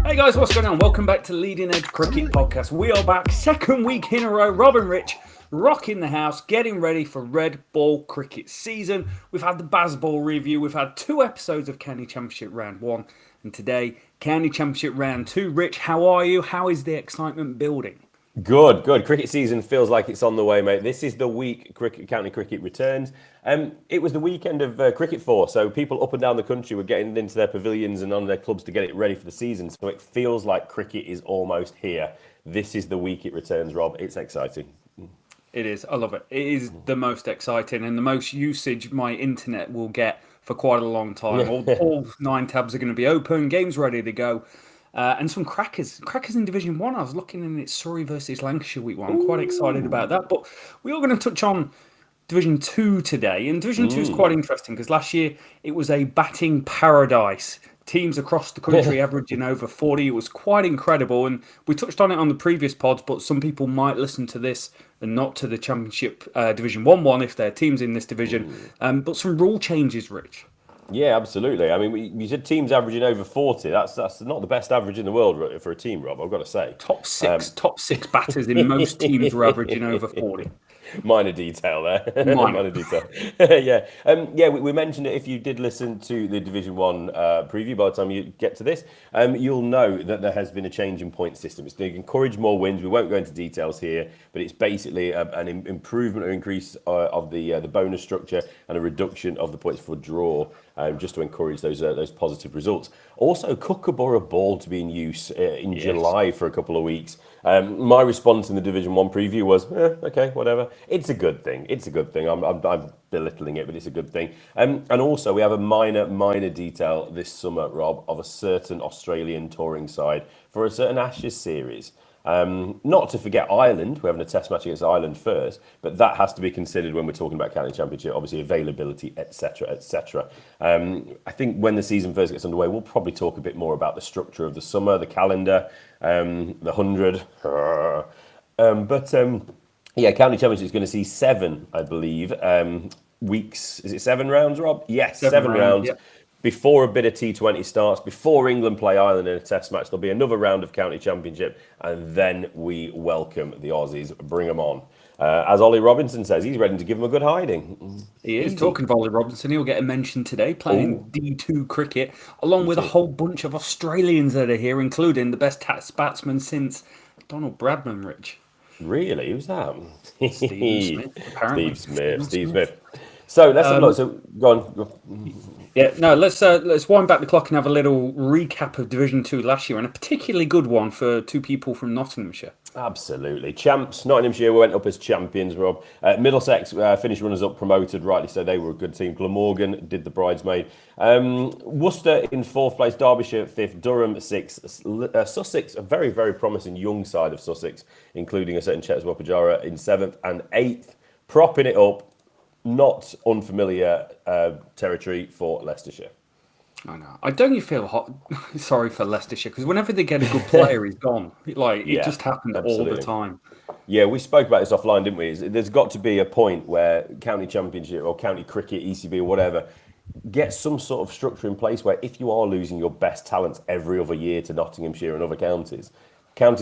Hey guys, what's going on? Welcome back to Leading Edge Cricket Podcast. We are back, second week in a row. Rob and Rich rocking the house, getting ready for red ball cricket season. We've had the Bazball review. We've had 2 episodes of County Championship Round 1. And today, County Championship Round 2. Rich, how are you? How is the excitement building? Good. Cricket season feels like it's on the way, mate. This is the week county cricket returns. It was the weekend of Cricket 4, so people up and down the country were getting into their pavilions and on their clubs to get it ready for the season. So it feels like cricket is almost here. This is the week it returns, Rob. It's exciting. It is. I love it. It is the most exciting and the most usage my internet will get for quite a long time. All 9 tabs are going to be open, games ready to go. And some crackers in Division 1. I was looking in it, Surrey versus Lancashire week 1. I'm quite excited about that. But we are going to touch on Division 2 today. And Division 2 is quite interesting because last year it was a batting paradise. Teams across the country averaging over 40. It was quite incredible. And we touched on it on the previous pods, but some people might listen to this and not to the Championship Division 1 if their team's in this division. But some rule changes, Rich. Yeah, absolutely. I mean, you said teams averaging over 40. That's not the best average in the world for a team, Rob, I've got to say. Top six batters in most teams were averaging over 40. Minor detail there. Minor detail. We mentioned it. If you did listen to the Division 1 preview, by the time you get to this, you'll know that there has been a change in point system. It's to encourage more wins. We won't go into details here, but it's basically an improvement or increase of the bonus structure and a reduction of the points for draw, just to encourage those positive results. Also, Kookaburra ball to be in use in July for a couple of weeks. My response in the Division 1 preview was, okay, whatever. It's a good thing. I'm belittling it, but it's a good thing. And also, we have a minor detail this summer, Rob, of a certain Australian touring side for a certain Ashes series. Not to forget Ireland. We're having a test match against Ireland first, but that has to be considered when we're talking about County Championship, obviously availability, etc., etc. I think when the season first gets underway, we'll probably talk a bit more about the structure of the summer, the calendar, the 100. County Championship is going to see 7, I believe, weeks. Is it 7 rounds, Rob? Yes, 7 rounds. Yep. Before a bit of T20 starts, before England play Ireland in a test match, there'll be another round of County Championship, and then we welcome the Aussies. Bring them on. As Ollie Robinson says, he's ready to give them a good hiding. He is. Talking of Ollie Robinson, he'll get a mention today, playing D2 cricket, along with a whole bunch of Australians that are here, including the best batsman since Donald Bradman, Rich. Really? Who's that? Steve Smith, apparently. Steve Smith. So let's have a look. So go on. Yeah, no, let's wind back the clock and have a little recap of Division 2 last year, and a particularly good one for 2 people from Nottinghamshire. Absolutely. Champs. Nottinghamshire went up as champions, Rob. Middlesex finished runners-up, promoted, rightly so. They were a good team. Glamorgan did the bridesmaid. Worcester in 4th place. Derbyshire 5th. Durham 6th. Sussex, a very, very promising young side of Sussex, including a certain Cheteswell Pujara in 7th and 8th. Propping it up. Not unfamiliar territory for Leicestershire. I know. I don't feel sorry for Leicestershire because whenever they get a good player, he's gone. It just happens all the time. Yeah, we spoke about this offline, didn't we? There's got to be a point where County Championship or County Cricket, ECB or whatever, get some sort of structure in place where if you are losing your best talents every other year to Nottinghamshire and other counties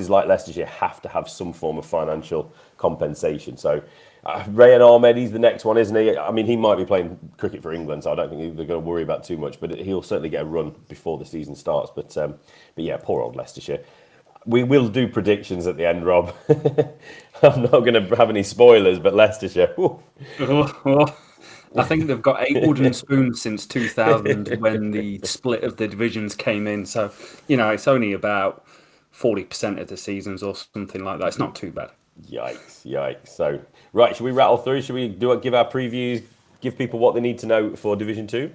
like Leicestershire have to have some form of financial compensation. So Rayan Ahmed, he's the next one, isn't he? I mean, he might be playing cricket for England, so I don't think they're going to worry about too much, but he'll certainly get a run before the season starts. But yeah, poor old Leicestershire. We will do predictions at the end, Rob. I'm not going to have any spoilers, but Leicestershire. I think they've got 8 wooden spoons since 2000 when the split of the divisions came in. So, it's only about 40% of the seasons or something like that. It's not too bad. Yikes. So, right, should we rattle through? Should we give our previews, give people what they need to know for Division 2?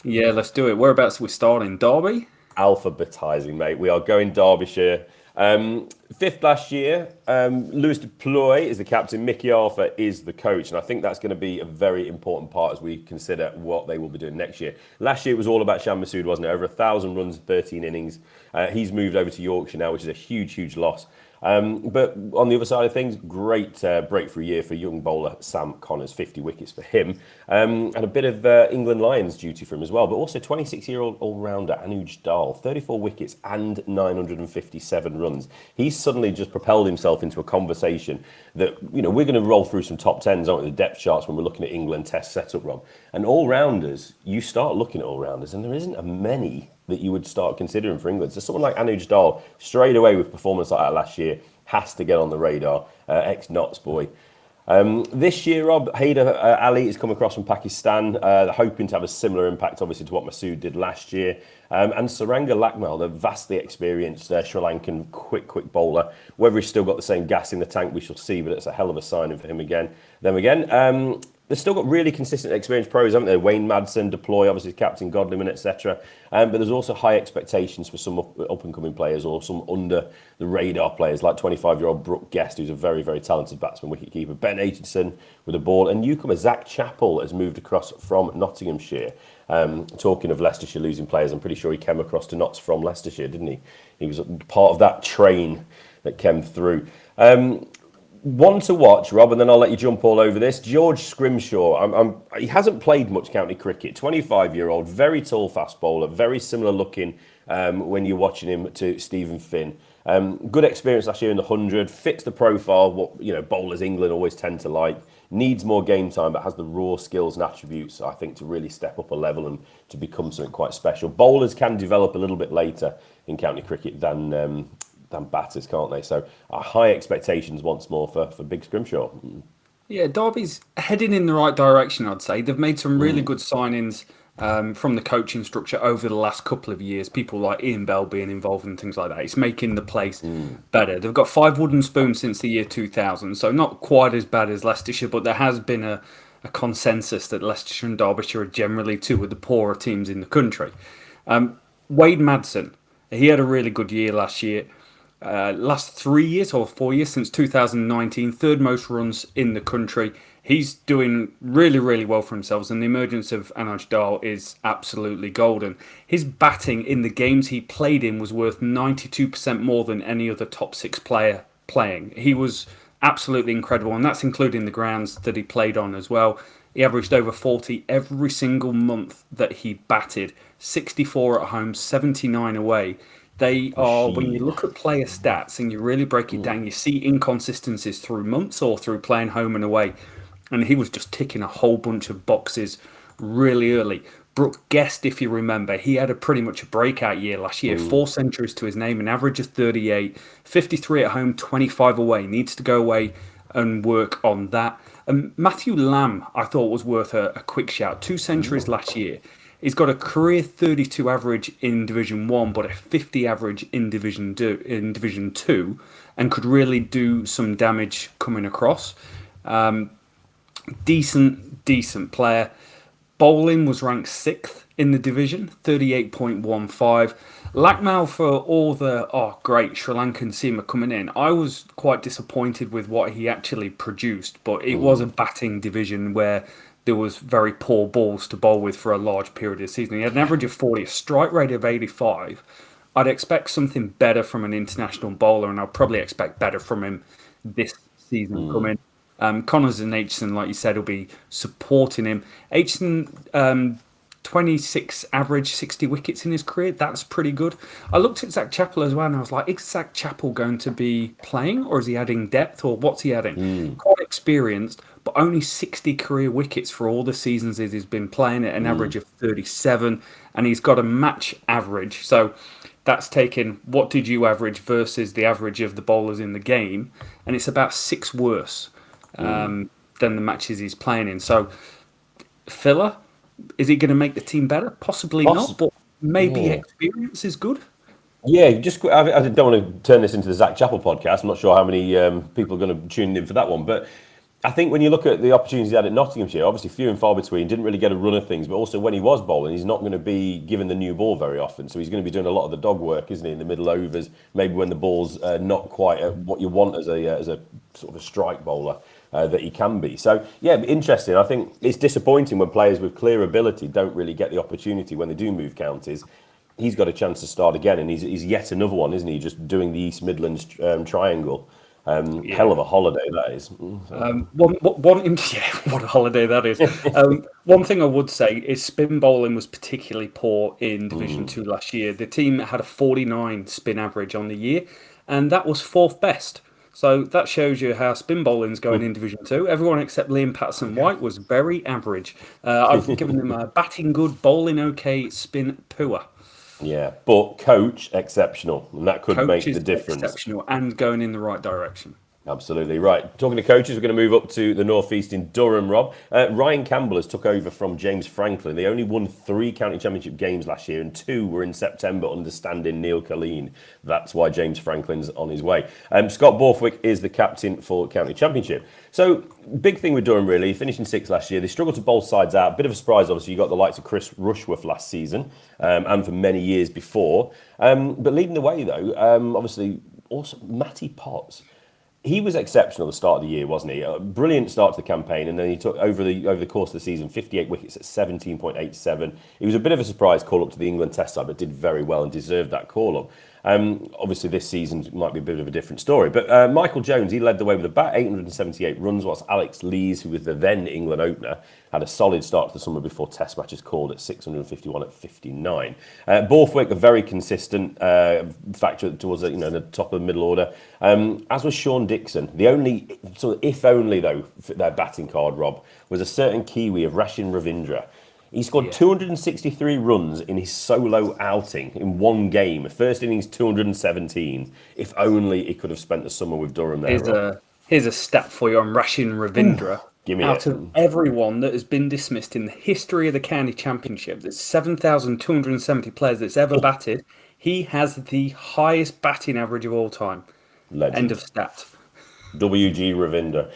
Yeah, let's do it. Whereabouts are we starting? Derby? Alphabetising, mate. We are going Derbyshire. 5th last year. Lewis de Ploy is the captain. Mickey Arthur is the coach. And I think that's going to be a very important part as we consider what they will be doing next year. Last year it was all about Shan Masood, wasn't it? Over 1,000 runs, 13 innings. He's moved over to Yorkshire now, which is a huge, huge loss. But on the other side of things, great breakthrough year for young bowler Sam Connors, 50 wickets for him. And a bit of England Lions duty for him as well, but also 26-year-old all-rounder Anuj Dal, 34 wickets and 957 runs. He's suddenly just propelled himself into a conversation that, we're going to roll through some top tens, aren't we, the depth charts when we're looking at England Test setup, Rob. And all-rounders, you start looking at all-rounders, and there isn't a many that you would start considering for England. So someone like Anuj Dal, straight away with performance like that last year, has to get on the radar, ex-Notts boy. This year, Rob, Haider Ali has come across from Pakistan, hoping to have a similar impact, obviously, to what Masood did last year. And Saranga Lakmal, the vastly experienced Sri Lankan quick bowler. Whether he's still got the same gas in the tank, we shall see, but it's a hell of a signing for him again. They've still got really consistent experienced pros, haven't they? Wayne Madsen, Deploy, obviously Captain Godliman, etc. But there's also high expectations for some up-and-coming players or some under-the-radar players, like 25-year-old Brooke Guest, who's a very, very talented batsman, wicketkeeper. Ben Aitchison with a ball. And newcomer Zach Chappell has moved across from Nottinghamshire. Talking of Leicestershire losing players, I'm pretty sure he came across to Notts from Leicestershire, didn't he? He was part of that train that came through. One to watch, Rob, and then I'll let you jump all over this. George Scrimshaw. He hasn't played much county cricket. 25-year-old, very tall fast bowler, very similar looking when you're watching him to Stephen Finn. Good experience last year in the 100. Fits the profile what bowlers England always tend to like. Needs more game time, but has the raw skills and attributes, I think, to really step up a level and to become something quite special. Bowlers can develop a little bit later in county cricket than batters, can't they? So high expectations once more for Big Scrimshaw. Yeah, Derby's heading in the right direction, I'd say. They've made some really good signings from the coaching structure over the last couple of years. People like Ian Bell being involved and things like that. It's making the place better. They've got 5 wooden spoons since the year 2000, so not quite as bad as Leicestershire, but there has been a consensus that Leicestershire and Derbyshire are generally two of the poorer teams in the country. Wade Madsen, he had a really good year last year. Last 3 years or 4 years since 2019, third most runs in the country. He's doing really, really well for himself, and the emergence of Anuj Dal is absolutely golden. His batting in the games he played in was worth 92% more than any other top 6 player playing. He was absolutely incredible, and that's including the grounds that he played on as well. He averaged over 40 every single month that he batted, 64 at home, 79 away. They are, when you look at player stats and you really break it down, you see inconsistencies through months or through playing home and away. And he was just ticking a whole bunch of boxes really early. Brooke Guest, if you remember, he had pretty much a breakout year last year. 4 centuries to his name, an average of 38, 53 at home, 25 away. Needs to go away and work on that. And Matthew Lamb, I thought, was worth a quick shout. 2 centuries last year. He's got a career 32 average in Division 1, but a 50 average in Division 2, and could really do some damage coming across. Decent player. Bowling was ranked 6th in the division, 38.15. Lakmal, for all the great Sri Lankan seamer coming in, I was quite disappointed with what he actually produced, but it was a batting division where there was very poor balls to bowl with for a large period of the season. He had an average of 40, a strike rate of 85. I'd expect something better from an international bowler, and I'll probably expect better from him this season coming. Connors and Aitchison, like you said, will be supporting him. Aitchison, 26 average, 60 wickets in his career. That's pretty good. I looked at Zach Chappell as well, and I was like, is Zach Chappell going to be playing, or is he adding depth, or what's he adding? Quite experienced, but only 60 career wickets for all the seasons he's been playing at an average of 37, and he's got a match average. So that's taken what did you average versus the average of the bowlers in the game, and it's about 6 worse than the matches he's playing in. So filler, is he going to make the team better? Possibly not, but maybe experience is good. Yeah, I don't want to turn this into the Zach Chappell podcast. I'm not sure how many people are going to tune in for that one, but I think when you look at the opportunities he had at Nottinghamshire, obviously few and far between, didn't really get a run of things, but also when he was bowling, he's not going to be given the new ball very often. So he's going to be doing a lot of the dog work, isn't he, in the middle overs, maybe when the ball's not quite at what you want as a sort of a strike bowler that he can be. So, yeah, interesting. I think it's disappointing when players with clear ability don't really get the opportunity when they do move counties. he's got a chance to start again, and he's yet another one, isn't he? Just doing the East Midlands triangle. Hell of a holiday that is. What a holiday that is. One thing I would say is spin bowling was particularly poor in Division 2 last year. The team had a 49 spin average on the year, and that was fourth best. So that shows you how spin bowling's going in Division 2. Everyone except Liam Patterson-White was very average. I've given them a batting good, bowling okay, spin poor. Yeah, but coach exceptional, and that could make the difference. Exceptional and going in the right direction. Absolutely right. Talking to coaches, we're going to move up to the northeast in Durham, Rob. Ryan Campbell has took over from James Franklin. They only won 3 county championship games last year, and 2 were in September, understanding Neil Colleen. That's why James Franklin's on his way. Scott Borthwick is the captain for county championship. So, big thing with Durham, really, finishing 6th last year. They struggled to bowl sides out. Bit of a surprise, obviously. You got the likes of Chris Rushworth last season, and for many years before. But leading the way, though, obviously, also Matty Potts. He was exceptional at the start of the year, wasn't he? A brilliant start to the campaign, and then he took over the course of the season 58 wickets at 17.87. He was a bit of a surprise call up to the England Test side, but did very well and deserved that call up. Obviously, this season might be a bit of a different story. But Michael Jones, he led the way with about 878 runs, whilst Alex Lees, who was the then England opener, had a solid start to the summer before Test matches called at 651 at 59. Borthwick, a very consistent factor towards the top of the middle order, as was Sean Dixon. The only, sort of, if only though, their batting card, Rob, was a certain Kiwi of Rashin Ravindra. He scored 263 runs in his solo outing in one game. First innings, 217. If only he could have spent the summer with Durham there. Here's a stat for you on Rashin Ravindra. Give me Out of everyone that has been dismissed in the history of the county championship, there's 7,270 players that's ever batted. He has the highest batting average of all time. Legend. End of stat. WG Ravindra.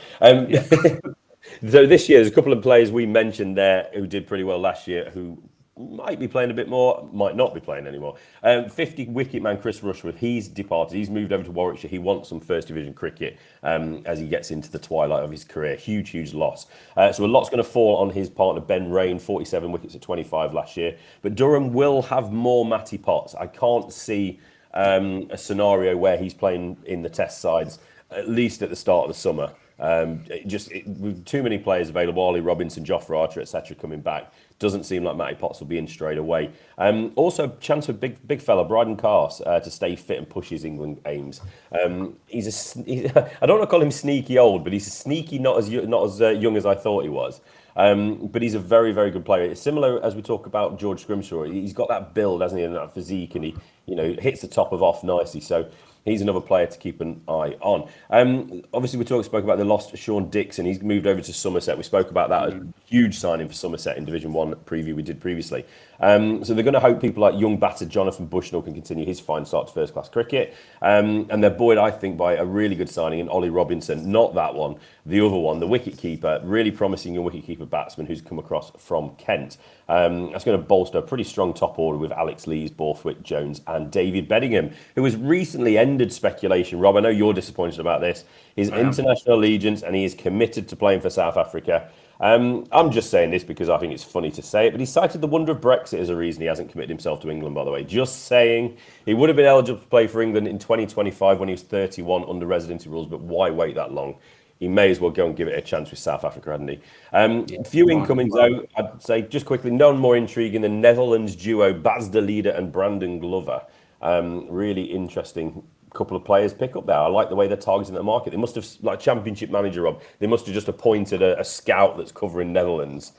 So this year, there's a couple of players we mentioned there who did pretty well last year, who might be playing a bit more, might not be playing anymore. 50 wicket man Chris Rushworth, he's departed. He's moved over to Warwickshire. He wants some first division cricket as he gets into the twilight of his career. Huge loss. So a lot's going to fall on his partner Ben Rain, 47 wickets at 25 last year. But Durham will have more Matty Potts. I can't see a scenario where he's playing in the Test sides, at least at the start of the summer. With too many players available, Ollie Robinson, Jofra Archer, etc. coming back, doesn't seem like Matty Potts will be in straight away. Also, chance for big fella Bryden Cars to stay fit and push his England aims. I don't want to call him sneaky old, but he's sneaky not as young as I thought he was. But he's a very good player. It's similar as we talk about George Scrimshaw. He's got that build, hasn't he, and that physique, and he hits the top of off nicely. So he's another player to keep an eye on. Obviously, we spoke about the lost Sean Dixon. He's moved over to Somerset. We spoke about that as a huge signing for Somerset in Division 1 preview we did previously. So they're going to hope people like young batter Jonathan Bushnell can continue his fine start to first-class cricket. And they're buoyed, I think, by a really good signing in Ollie Robinson. Not that one, the other one, the wicket-keeper. Really promising young wicket-keeper batsman who's come across from Kent. That's going to bolster a pretty strong top order with Alex Lees, Borthwick, Jones and David Beddingham, who has recently ended speculation. Rob, I know you're disappointed about this. His international allegiance, and he is committed to playing for South Africa. I'm just saying this because I think it's funny to say it, but he cited the wonder of Brexit as a reason he hasn't committed himself to England, by the way. Just saying. He would have been eligible to play for England in 2025 when he was 31 under residency rules, but why wait that long? He may as well go and give it a chance with South Africa, hadn't he? Few incomings, though. I'd say, just quickly, none more intriguing than Netherlands duo Bas de Leader and Brandon Glover. Really interesting couple of players pick up there. I like the way they're targeting the market. They must have, like Championship manager, Rob, they must have just appointed a scout that's covering Netherlands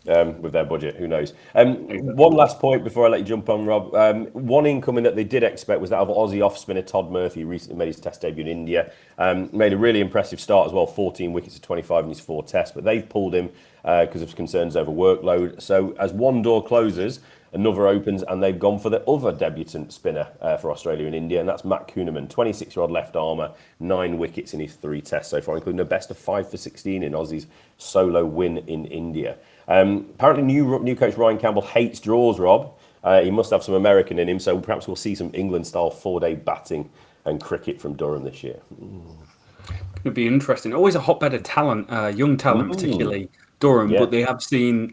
with their budget. Who knows? One last point before I let you jump on, Rob. One incoming that they did expect was that of Aussie off-spinner Todd Murphy. Recently made his Test debut in India. Made a really impressive start as well, 14 wickets at 25 in his 4 Tests, but they've pulled him because of concerns over workload. So as one door closes, another opens, and they've gone for the other debutant spinner for Australia and India, and that's Matt Kuhneman, 26-year-old left armour, 9 wickets in his 3 Tests so far, including a best of 5 for 16 in Aussie's solo win in India. Apparently, new coach Ryan Campbell hates draws, Rob. He must have some American in him, so perhaps we'll see some England-style 4-day batting and cricket from Durham this year. It'd be interesting. Always a hotbed of talent, young talent, particularly Durham, but they have seen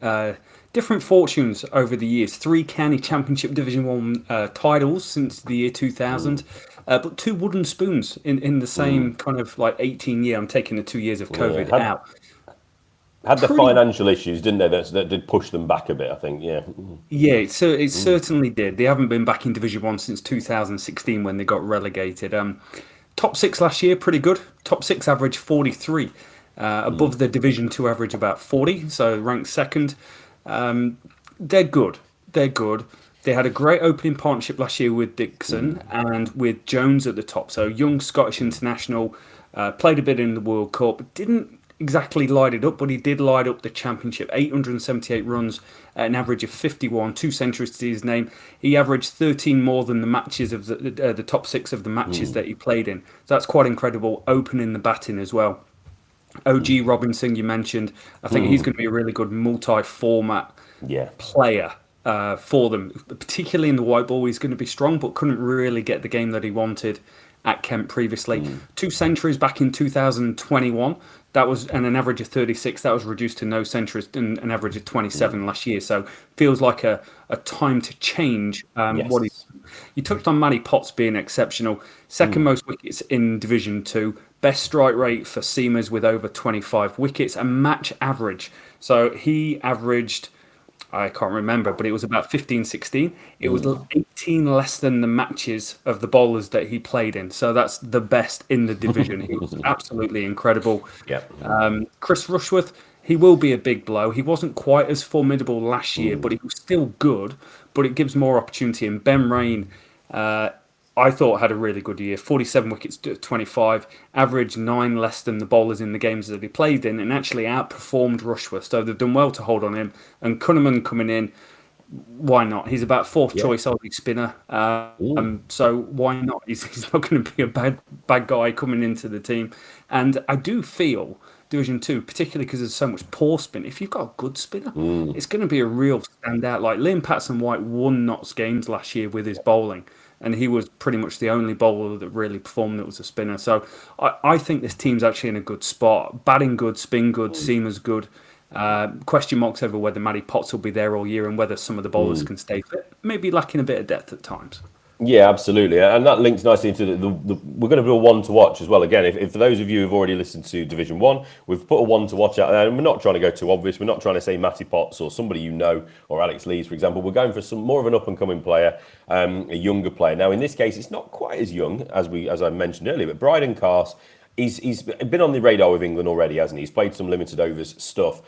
different fortunes over the years. 3 county championship Division 1 titles since the year 2000, but 2 wooden spoons in the same kind of like 18 year. I'm taking the 2 years of COVID out. Had the financial issues, didn't they? That did push them back a bit, I think. Yeah. Yeah, it certainly did. They haven't been back in Division 1 since 2016 when they got relegated. Top 6 last year, pretty good. Top 6 average 43. Above the Division 2 average about 40, so ranked second. They're good. They're good. They had a great opening partnership last year with Dixon and with Jones at the top. So young Scottish international, played a bit in the World Cup, didn't exactly light it up, but he did light up the championship. 878 runs at an average of 51, 2 centuries to his name. He averaged 13 more than the matches of the top 6 of the matches that he played in. So that's quite incredible. Opening the batting as well. OG Robinson, you mentioned. I think he's going to be a really good multi-format player for them, particularly in the white ball. He's going to be strong, but couldn't really get the game that he wanted at Kent previously. 2 centuries back in 2021. That was an average of 36. That was reduced to no centuries and an average of 27 last year. So feels like a time to change. You touched on Matty Potts being exceptional. Second most wickets in Division 2. Best strike rate for seamers with over 25 wickets. And match average. So he averaged, I can't remember, but it was about 15, 16. It was 18 less than the matches of the bowlers that he played in. So that's the best in the division. He was absolutely incredible. Chris Rushworth, he will be a big blow. He wasn't quite as formidable last year, but he was still good. But it gives more opportunity. And Ben Rain, I thought had a really good year. 47 wickets to 25, averaged 9 less than the bowlers in the games that he played in, and actually outperformed Rushworth. So they've done well to hold on him. And Cunningham coming in, why not? He's about 4th choice Aussie spinner. So why not? He's not going to be a bad guy coming into the team. And I do feel Division 2, particularly because there's so much poor spin, if you've got a good spinner, it's going to be a real standout. Like Liam Patson-White won Notts games last year with his bowling. And he was pretty much the only bowler that really performed that was a spinner. So I think this team's actually in a good spot. Batting good, spin good, seamers good. Question marks over whether Matty Potts will be there all year and whether some of the bowlers can stay fit. Maybe lacking a bit of depth at times. Yeah, absolutely. And that links nicely into we're going to do a one to watch as well. Again, if for those of you who've already listened to Division 1, we've put a one to watch out there. And we're not trying to go too obvious. We're not trying to say Matty Potts or somebody you know, or Alex Lees, for example. We're going for some more of an up-and-coming player, a younger player. Now, in this case, it's not quite as young as I mentioned earlier, but Bryden Cars, he's been on the radar with England already, hasn't he? He's played some limited overs stuff.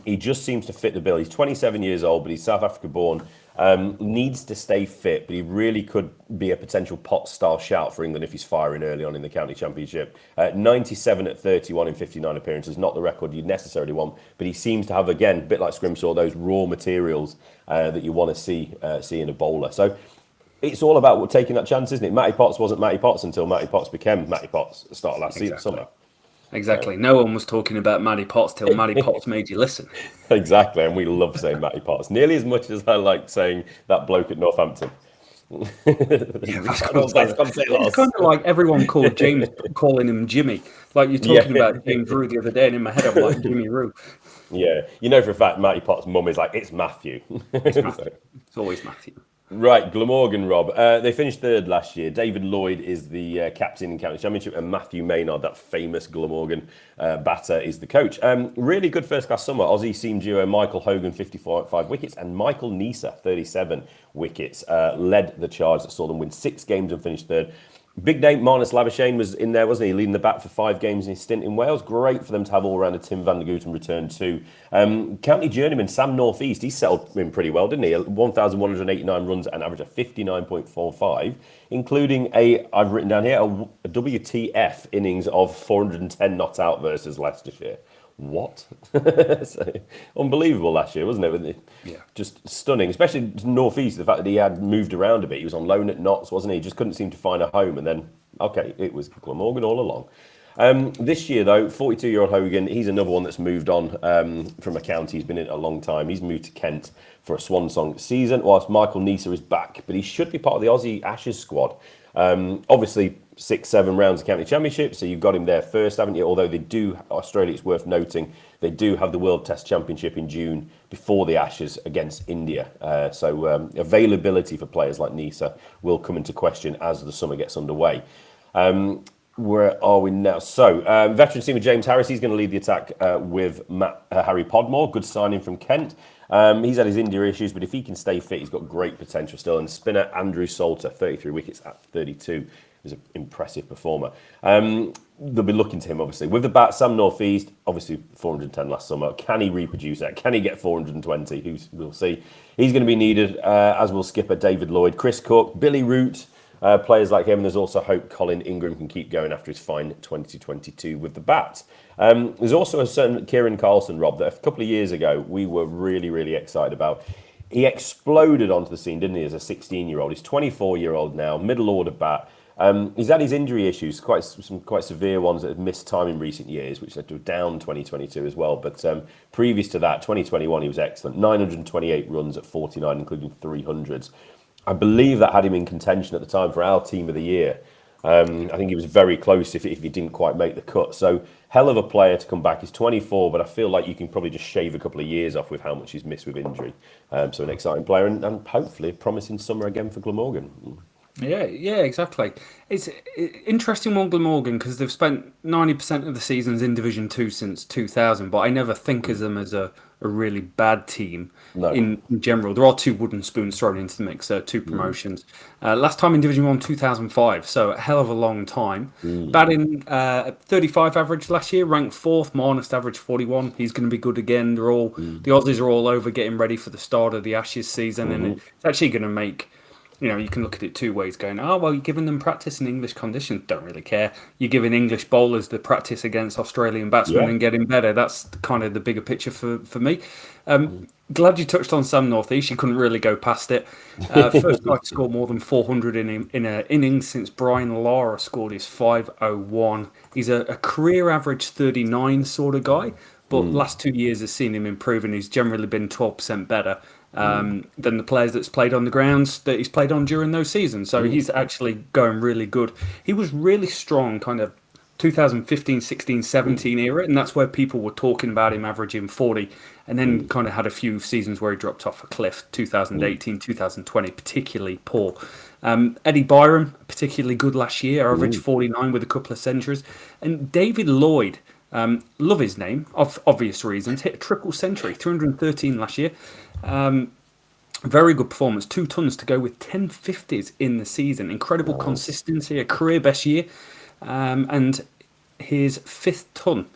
He just seems to fit the bill. He's 27 years old, but he's South Africa born. Needs to stay fit, but he really could be a potential Potts-style shout for England if he's firing early on in the county championship. 97 at 31 in 59 appearances, not the record you'd necessarily want, but he seems to have, again, a bit like Scrimshaw, those raw materials that you want to see in a bowler. So it's all about taking that chance, isn't it? Matty Potts wasn't Matty Potts until Matty Potts became Matty Potts at the start of last summer. Exactly. No one was talking about Matty Potts till Matty Potts made you listen. Exactly, and we love saying Matty Potts nearly as much as I like saying that bloke at Northampton. It's kind of like everyone called James calling him Jimmy. Like you're talking about James Rue the other day, and in my head I'm like Jimmy Rue. Yeah, you know for a fact Matty Potts' mum is like, it's Matthew. It's Matthew. It's always Matthew. Right, Glamorgan, Rob. They finished 3rd last year. David Lloyd is the captain in County Championship, and Matthew Maynard, that famous Glamorgan batter, is the coach. Really good first-class summer. Aussie seam duo Michael Hogan, 55 wickets, and Michael Neser, 37 wickets, led the charge that saw them win 6 games and finish 3rd. Big name, Marnus Labuschagne was in there, wasn't he? Leading the bat for 5 games in his stint in Wales. Great for them to have all-rounder Tim van der Gooten return too. County journeyman Sam North East, he settled in pretty well, didn't he? 1,189 runs and average of 59.45, including I've written down here, a WTF innings of 410 not out versus Leicestershire. What? So, unbelievable last year, wasn't it? Yeah. Just stunning, especially North East, the fact that he had moved around a bit. He was on loan at Notts, wasn't he? Just couldn't seem to find a home. And then, it was Glamorgan all along. This year, though, 42-year-old Hogan, he's another one that's moved on from a county. He's been in it a long time. He's moved to Kent for a swan song season, whilst Michael Neser is back. But he should be part of the Aussie Ashes squad. Obviously, 6-7 rounds of county championship, so you've got him there first, haven't you? Although Australia, it's worth noting, they do have the World Test Championship in June before the Ashes against India. So availability for players like Nisa will come into question as the summer gets underway. Where are we now? So, veteran seamer James Harris, he's going to lead the attack with Harry Podmore. Good signing from Kent. He's had his India issues, but if he can stay fit, he's got great potential still. And spinner Andrew Salter, 33 wickets at 32. He's an impressive performer. They'll be looking to him, obviously. With the bat, Sam North East, obviously 410 last summer. Can he reproduce that? Can he get 420? We'll see. He's going to be needed, as will skipper David Lloyd, Chris Cook, Billy Root. Players like him, and there's also hope Colin Ingram can keep going after his fine 2022 with the bat. There's also a certain Kieran Carlson, Rob, that a couple of years ago we were really, really excited about. He exploded onto the scene, didn't he, as a 16-year-old. He's 24-year-old now, middle order bat. He's had his injury issues, some quite severe ones that have missed time in recent years, which led to a down 2022 as well. But previous to that, 2021, he was excellent. 928 runs at 49, including 300s. I believe that had him in contention at the time for our team of the year. I think he was very close if he didn't quite make the cut. So hell of a player to come back. He's 24, but I feel like you can probably just shave a couple of years off with how much he's missed with injury. So an exciting player and hopefully a promising summer again for Glamorgan. Yeah, exactly. It's interesting one, Glamorgan, because they've spent 90% of the seasons in Division 2 since 2000, but I never think of them as a really bad team in general. There are two wooden spoons thrown into the mix, two promotions. Last time in Division 1, 2005, so a hell of a long time. Batting 35 average last year, ranked 4th, my honest average 41. He's going to be good again. The Aussies are all over getting ready for the start of the Ashes season, and it's actually going to make... you can look at it two ways, going, you're giving them practice in English conditions. Don't really care. You're giving English bowlers the practice against Australian batsmen and getting better. That's kind of the bigger picture for me. Glad you touched on Sam North East. You couldn't really go past it. First guy to score more than 400 in an innings since Brian Lara scored his 501. He's a career average 39 sort of guy, but last 2 years has seen him improve, and he's generally been 12% better than the players that's played on the grounds that he's played on during those seasons. So he's actually going really good. He was really strong kind of 2015, 16, 17 era, and that's where people were talking about him averaging 40, and then kind of had a few seasons where he dropped off a cliff. 2018, 2020, particularly poor. Eddie Byram, particularly good last year, averaged 49 with a couple of centuries. And David Lloyd, love his name, of obvious reasons, hit a triple century, 313 last year. Very good performance, 2 tons to go with 10 50s in the season. Incredible consistency, a career best year. And his 5th ton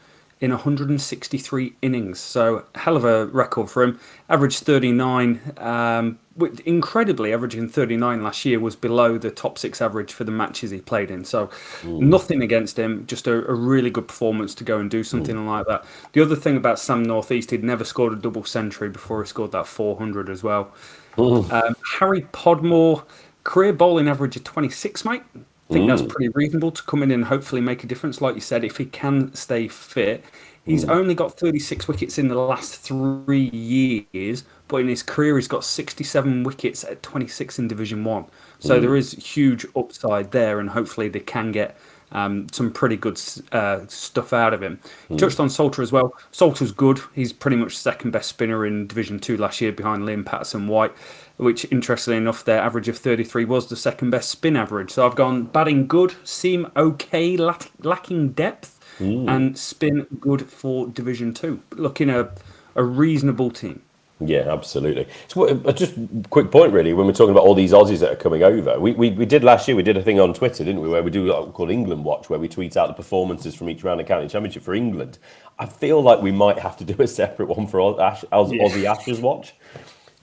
in 163 innings. So hell of a record for him. Averaged 39. Incredibly, averaging 39 last year was below the top 6 average for the matches he played in. So nothing against him, just a really good performance to go and do something like that. The other thing about Sam North East, he'd never scored a double century before he scored that 400 as well. Harry Podmore, career bowling average of 26, mate. I think that's pretty reasonable to come in and hopefully make a difference. Like you said, if he can stay fit, he's only got 36 wickets in the last 3 years, but in his career he's got 67 wickets at 26 in Division 1. So there is huge upside there, and hopefully they can get some pretty good stuff out of him. You touched on Salter as well. Salter's good. He's pretty much second best spinner in Division 2 last year behind Liam Patterson-White, which, interestingly enough, their average of 33 was the second best spin average. So I've gone batting good, seam okay, lacking depth, and spin good for Division 2. Looking at a reasonable team. Yeah, absolutely. So just a quick point, really, when we're talking about all these Aussies that are coming over. We did last year, we did a thing on Twitter, didn't we, where we do what we call England Watch, where we tweet out the performances from each round of county championship for England. I feel like we might have to do a separate one for Aussie Ashes Watch.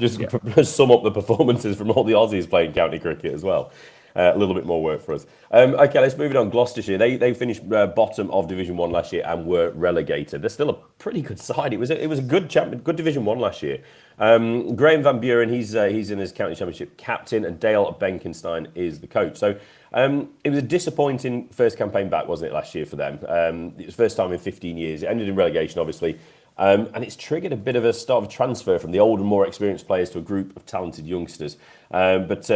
Just sum up the performances from all the Aussies playing county cricket as well. A little bit more work for us. Okay, let's move it on. Gloucestershire, they finished bottom of Division 1 last year and were relegated. They're still a pretty good side. It was a good good Division 1 last year. Graham Van Buren, he's in his county championship captain, and Dale Benkenstein is the coach. So it was a disappointing first campaign back, wasn't it, last year for them? It was the first time in 15 years. It ended in relegation, obviously. And it's triggered a bit of a start of transfer from the older, more experienced players to a group of talented youngsters. But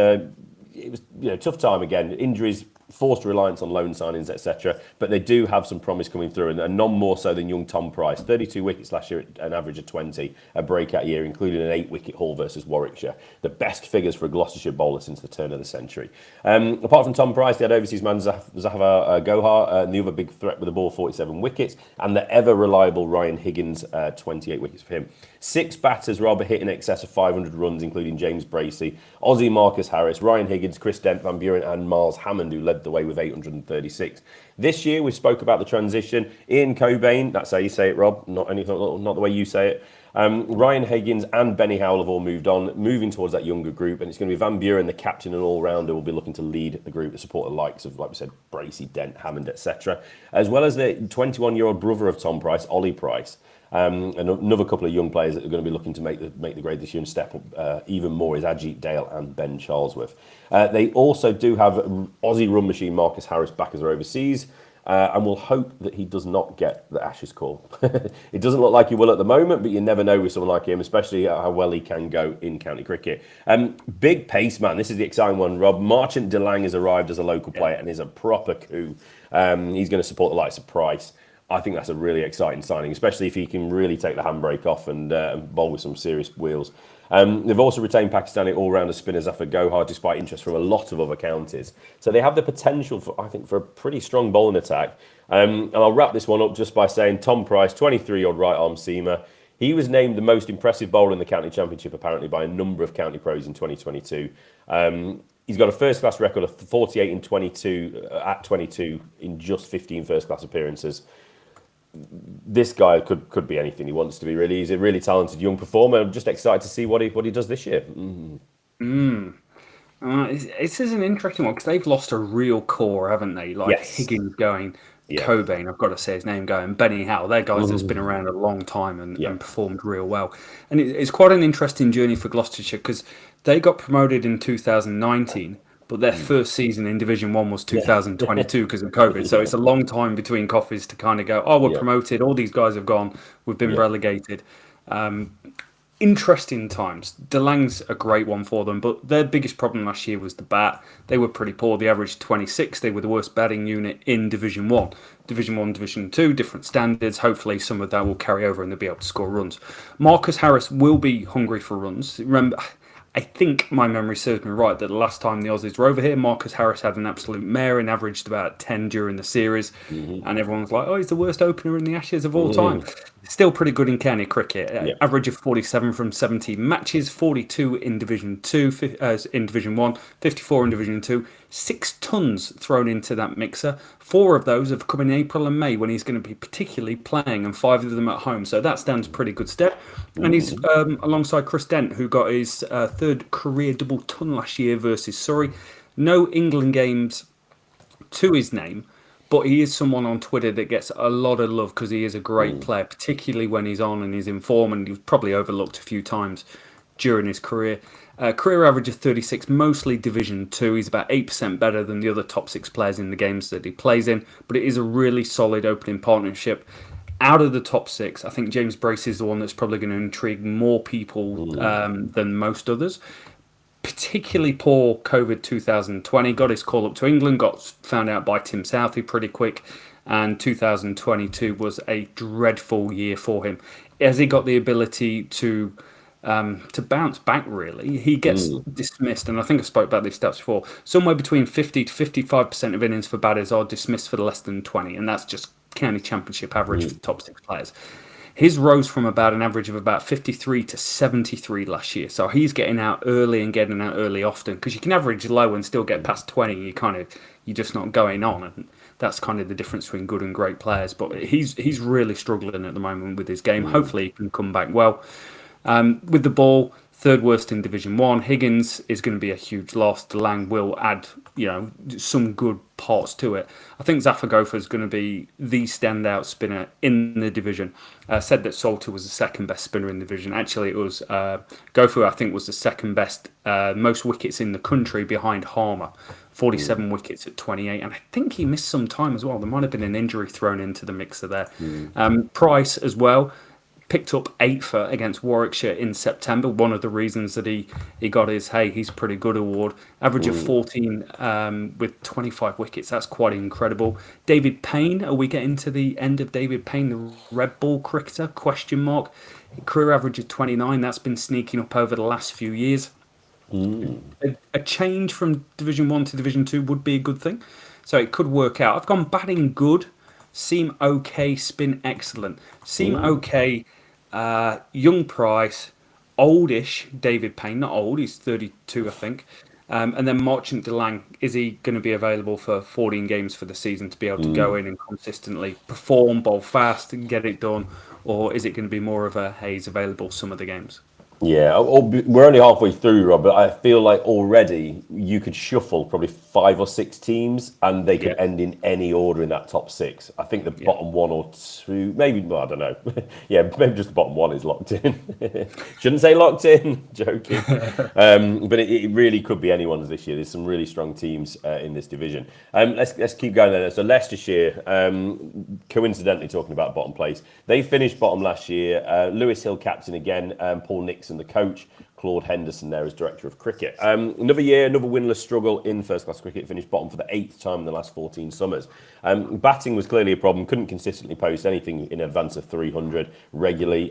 it was tough time again. Injuries forced reliance on loan signings, etc. But they do have some promise coming through, and none more so than young Tom Price. 32 wickets last year at an average of 20, a breakout year, including an 8-wicket haul versus Warwickshire. The best figures for a Gloucestershire bowler since the turn of the century. Apart from Tom Price, they had overseas man Zafar Gohar, and the other big threat with the ball, 47 wickets, and the ever-reliable Ryan Higgins, 28 wickets for him. 6 batters, Rob, hit in excess of 500 runs, including James Bracey, Aussie Marcus Harris, Ryan Higgins, Chris Dent, Van Buren, and Miles Hammond, who led the way with 836. This year, we spoke about the transition. Ian Cobain, that's how you say it, Rob, not the way you say it. Ryan Higgins and Benny Howell have all moved on, moving towards that younger group, and it's going to be Van Buren, the captain and all-rounder, will be looking to lead the group to support the likes of, like we said, Bracey, Dent, Hammond, etc., as well as the 21-year-old brother of Tom Price, Ollie Price. And another couple of young players that are going to be looking to make the grade this year and step up even more is Ajit Dale and Ben Charlesworth. They also do have Aussie run machine Marcus Harris back as they're overseas, and we'll hope that he does not get the Ashes call. It doesn't look like he will at the moment, but you never know with someone like him, especially how well he can go in county cricket. Big pace man, this is the exciting one, Rob. Marchant DeLange has arrived as a local player and is a proper coup. He's going to support the likes of Price. I think that's a really exciting signing, especially if he can really take the handbrake off and bowl with some serious wheels. They've also retained Pakistani all-rounder spinner Zafar Gohar, despite interest from a lot of other counties. So they have the potential for, I think, for a pretty strong bowling attack. And I'll wrap this one up just by saying Tom Price, 23-year-old right-arm seamer. He was named the most impressive bowler in the county championship, apparently, by a number of county pros in 2022. He's got a first-class record of 48 in 22 at 22 in just 15 first-class appearances. This guy could be anything he wants to be, really. He's a really talented young performer. I'm just excited to see what he does this year. This is an interesting one because they've lost a real core, haven't they? Like yes. Higgins going, Cobain, I've got to say his name going, Benny Howell. They're guys that's been around a long time and performed real well. And it's quite an interesting journey for Gloucestershire because they got promoted in 2019. But their first season in Division 1 was 2022 because of COVID. So it's a long time between coffees to kind of go, we're promoted. All these guys have gone. We've been relegated. Interesting times. DeLange's a great one for them. But their biggest problem last year was the bat. They were pretty poor. They averaged 26. They were the worst batting unit in Division 1. Division 1, Division 2, different standards. Hopefully some of that will carry over and they'll be able to score runs. Marcus Harris will be hungry for runs. Remember, I think my memory serves me right that the last time the Aussies were over here, Marcus Harris had an absolute mare and averaged about 10 during the series. And everyone's like, he's the worst opener in the Ashes of all time. Still pretty good in county cricket. Average of 47 from 17 matches, 42 in Division 2, in Division 1, 54 in Division 2. 6 tons thrown into that mixer. 4 of those have come in April and May when he's going to be particularly playing, and 5 of them at home. So that stands pretty good step. And he's alongside Chris Dent, who got his third career double ton last year versus Surrey. No England games to his name, but he is someone on Twitter that gets a lot of love because he is a great player, particularly when he's on and he's in form, and he was probably overlooked a few times during his career. Career average of 36, mostly Division 2. He's about 8% better than the other top 6 players in the games that he plays in, but it is a really solid opening partnership. Out of the top 6, I think James Bracey is the one that's probably going to intrigue more people than most others. Particularly poor COVID 2020, got his call up to England, got found out by Tim Southey pretty quick, and 2022 was a dreadful year for him. Has he got the ability to bounce back, really? He gets dismissed, and I think I spoke about these stats before. Somewhere between 50 to 55% of innings for batters are dismissed for less than 20, and that's just county championship average for the top 6 players. His rose from about an average of about 53 to 73 last year. So he's getting out early and getting out early often, because you can average low and still get past 20. You're just not going on, and that's kind of the difference between good and great players. But he's really struggling at the moment with his game. Hopefully he can come back well. With the ball, third worst in Division 1. Higgins is going to be a huge loss. DeLange will add, some good parts to it. I think Zafar Gohar is going to be the standout spinner in the division. Said that Salter was the second best spinner in the division. Actually, it was Gohar, I think, was the second best, most wickets in the country behind Harmer. 47 wickets at 28, and I think he missed some time as well. There might have been an injury thrown into the mixer there. Price as well. picked up 8th against Warwickshire in September. One of the reasons that he got his "Hey, he's pretty good" award. Average of 14 with 25 wickets. That's quite incredible. David Payne. Are we getting to the end of David Payne, the red ball cricketer? Question mark. Career average of 29. That's been sneaking up over the last few years. A change from Division 1 to Division 2 would be a good thing. So it could work out. I've gone batting good, seam okay, spin excellent. Seam okay, young price, oldish David Payne. Not old, he's 32, I think. And then Marchant DeLang, is he going to be available for 14 games for the season to be able to go in and consistently perform, bowl fast and get it done? Or is it going to be more of a, hey, he's available some of the games? Yeah, we're only halfway through, Rob, but I feel like already you could shuffle probably 5 or 6 teams and they could end in any order in that top 6. I think the bottom 1 or 2, maybe, well, I don't know. Yeah, maybe just the bottom 1 is locked in. Shouldn't say locked in, joking. But it really could be anyone's this year. There's some really strong teams in this division. Let's keep going there. So Leicestershire, coincidentally talking about bottom place, they finished bottom last year. Lewis Hill captain again, Paul Nixon the coach, Claude Henderson there as director of cricket. Another year, another winless struggle in first class cricket, finished bottom for the 8th time in the last 14 summers. Batting was clearly a problem, couldn't consistently post anything in advance of 300 regularly.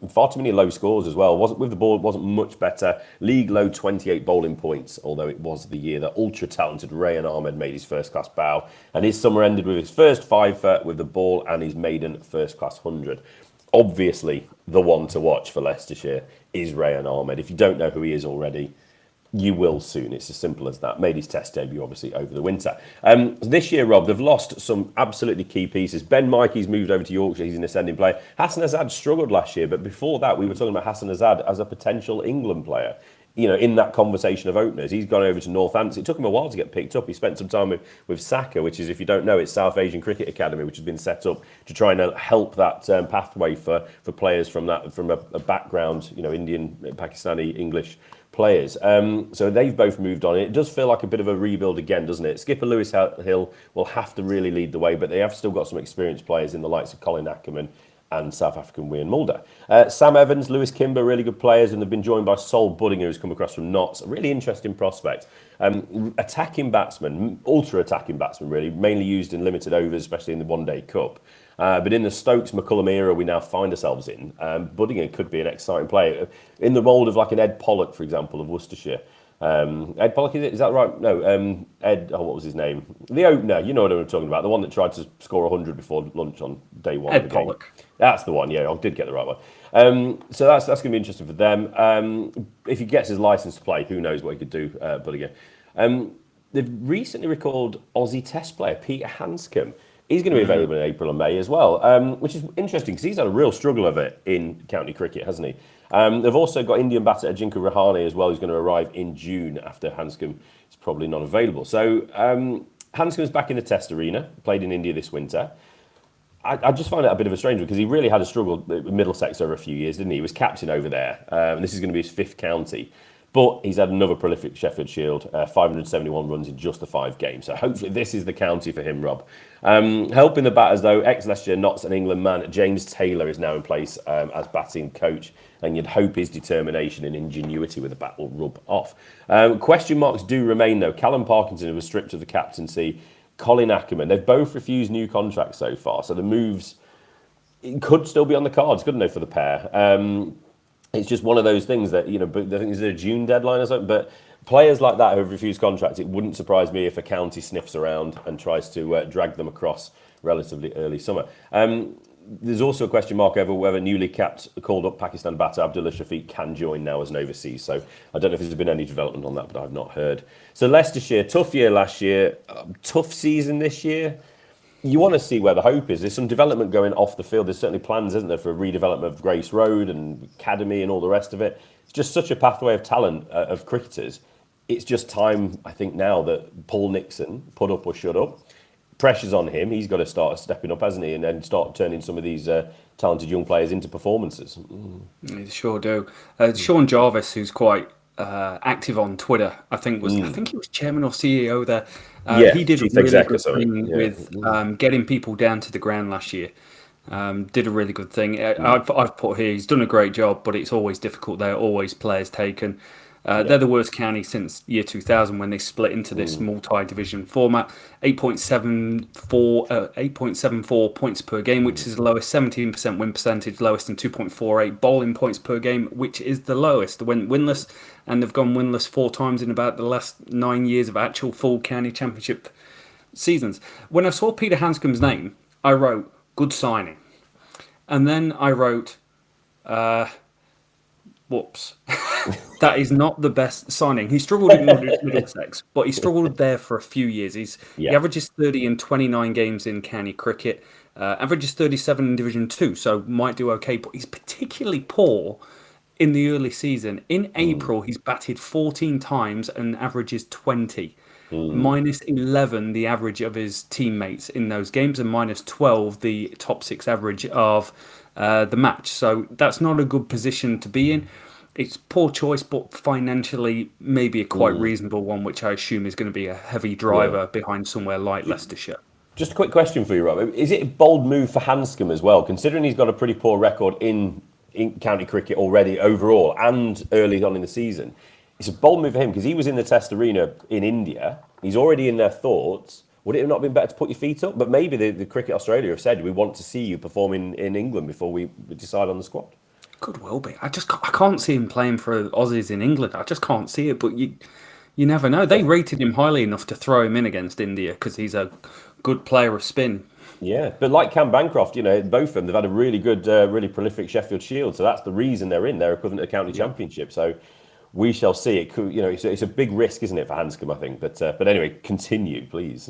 Far too many low scores as well. Wasn't with the ball, wasn't much better. League low 28 bowling points, although it was the year that ultra talented Rayan Ahmed made his first class bow, and his summer ended with his first 5 with the ball and his maiden first class 100. Obviously, the one to watch for Leicestershire is Rayan Ahmed. If you don't know who he is already, you will soon. It's as simple as that. Made his test debut, obviously, over the winter. This year, Rob, they've lost some absolutely key pieces. Ben Mikey's moved over to Yorkshire. He's an ascending player. Hassan Azad struggled last year, but before that, we were talking about Hassan Azad as a potential England player. You know, in that conversation of openers, he's gone over to Northampton. It took him a while to get picked up. He spent some time with Saka, which is, if you don't know, it's South Asian Cricket Academy, which has been set up to try and help that pathway for players from a background, you know, Indian, Pakistani, English players. So they've both moved on. It does feel like a bit of a rebuild again, doesn't it? Skipper Lewis Hill will have to really lead the way, but they have still got some experienced players in the likes of Colin Ackerman and South African Wayne Mulder. Sam Evans, Lewis Kimber, really good players, and they've been joined by Sol Buddinger, who's come across from Notts. A really interesting prospect. Attacking batsman, ultra-attacking batsman, really, mainly used in limited overs, especially in the One-Day Cup. But in the Stokes-McCullum era we now find ourselves in, Buddinger could be an exciting player. In the mould of like an Ed Pollock, for example, of Worcestershire. Ed Pollock, is that right? No, Ed, what was his name? The opener, you know what I'm talking about, the one that tried to score 100 before lunch on day 1 of the game. Ed Pollock. That's the one, yeah, I did get the right one. So that's going to be interesting for them. If he gets his licence to play, who knows what he could do, Buddinger. They've recently recalled Aussie Test player Peter Hanscom. He's going to be available in April and May as well, which is interesting because he's had a real struggle of it in county cricket, hasn't he? They've also got Indian batter Ajinkya Rahane as well, who's going to arrive in June after Hanscom is probably not available. So Hanscom's back in the Test arena, played in India this winter. I just find it a bit of a strange one because he really had a struggle with Middlesex over a few years, didn't he? He was captain over there, and this is going to be his 5th county. But he's had another prolific Sheffield Shield, 571 runs in just the 5 games. So hopefully this is the county for him, Rob. Helping the batters, though, ex-Leicestershire, Notts and England man James Taylor is now in place as batting coach. And you'd hope his determination and ingenuity with the bat will rub off. Question marks do remain, though. Callum Parkinson was stripped of the captaincy. Colin Ackerman, they've both refused new contracts so far. So the moves could still be on the cards, couldn't they, for the pair? It's just one of those things that, you know, I think is there a June deadline or something? But players like that who have refused contracts, it wouldn't surprise me if a county sniffs around and tries to drag them across relatively early summer. There's also a question mark over whether newly capped, called up Pakistan batter Abdullah Shafiq can join now as an overseas. So I don't know if there's been any development on that, but I've not heard. So Leicestershire, tough year last year, tough season this year. You want to see where the hope is. There's some development going off the field. There's certainly plans, isn't there, for a redevelopment of Grace Road and Academy and all the rest of it. It's just such a pathway of talent of cricketers. It's just time, I think, now that Paul Nixon put up or shut up. Pressure's on him. He's got to start stepping up, hasn't he? And then start turning some of these talented young players into performances. They sure do. Sean Jarvis, who's quite active on Twitter, I think he was chairman or CEO there. He did a really good thing with getting people down to the ground last year. Did a really good thing. I've put here, he's done a great job, but it's always difficult. There are always players taken. They're the worst county since year 2000 when they split into this multi-division format. 8.74 points per game, which is the lowest. 17% win percentage, lowest, and 2.48 bowling points per game, which is the lowest. They went winless, and they've gone winless 4 times in about the last 9 years of actual full county championship seasons. When I saw Peter Hanscom's name, I wrote, good signing. And then I wrote, whoops. That is not the best signing. He struggled in Middlesex, but he struggled there for a few years. He averages 30 in 29 games in county cricket, averages 37 in Division 2, so might do okay, but he's particularly poor in the early season. In April, he's batted 14 times and averages 20. Minus 11 the average of his teammates in those games, and minus 12 the top 6 average of the match. So that's not a good position to be in. It's poor choice, but financially maybe a quite reasonable one, which I assume is going to be a heavy driver behind somewhere like Leicestershire. Just a quick question for you, Rob. Is it a bold move for Hanscom as well, considering he's got a pretty poor record in county cricket already overall and early on in the season? It's a bold move for him because he was in the Test arena in India. He's already in their thoughts. Would it have not been better to put your feet up? But maybe the Cricket Australia have said, we want to see you perform in England before we decide on the squad. Could well be. I can't see him playing for Aussies in England. I just can't see it. But you never know. They rated him highly enough to throw him in against India because he's a good player of spin. Yeah, but like Cam Bancroft, both of them, they've had a really good, really prolific Sheffield Shield. So that's the reason they're in their equivalent to county championship. So we shall see. It could, it's a big risk, isn't it, for Hanscom, I think. But anyway, continue, please.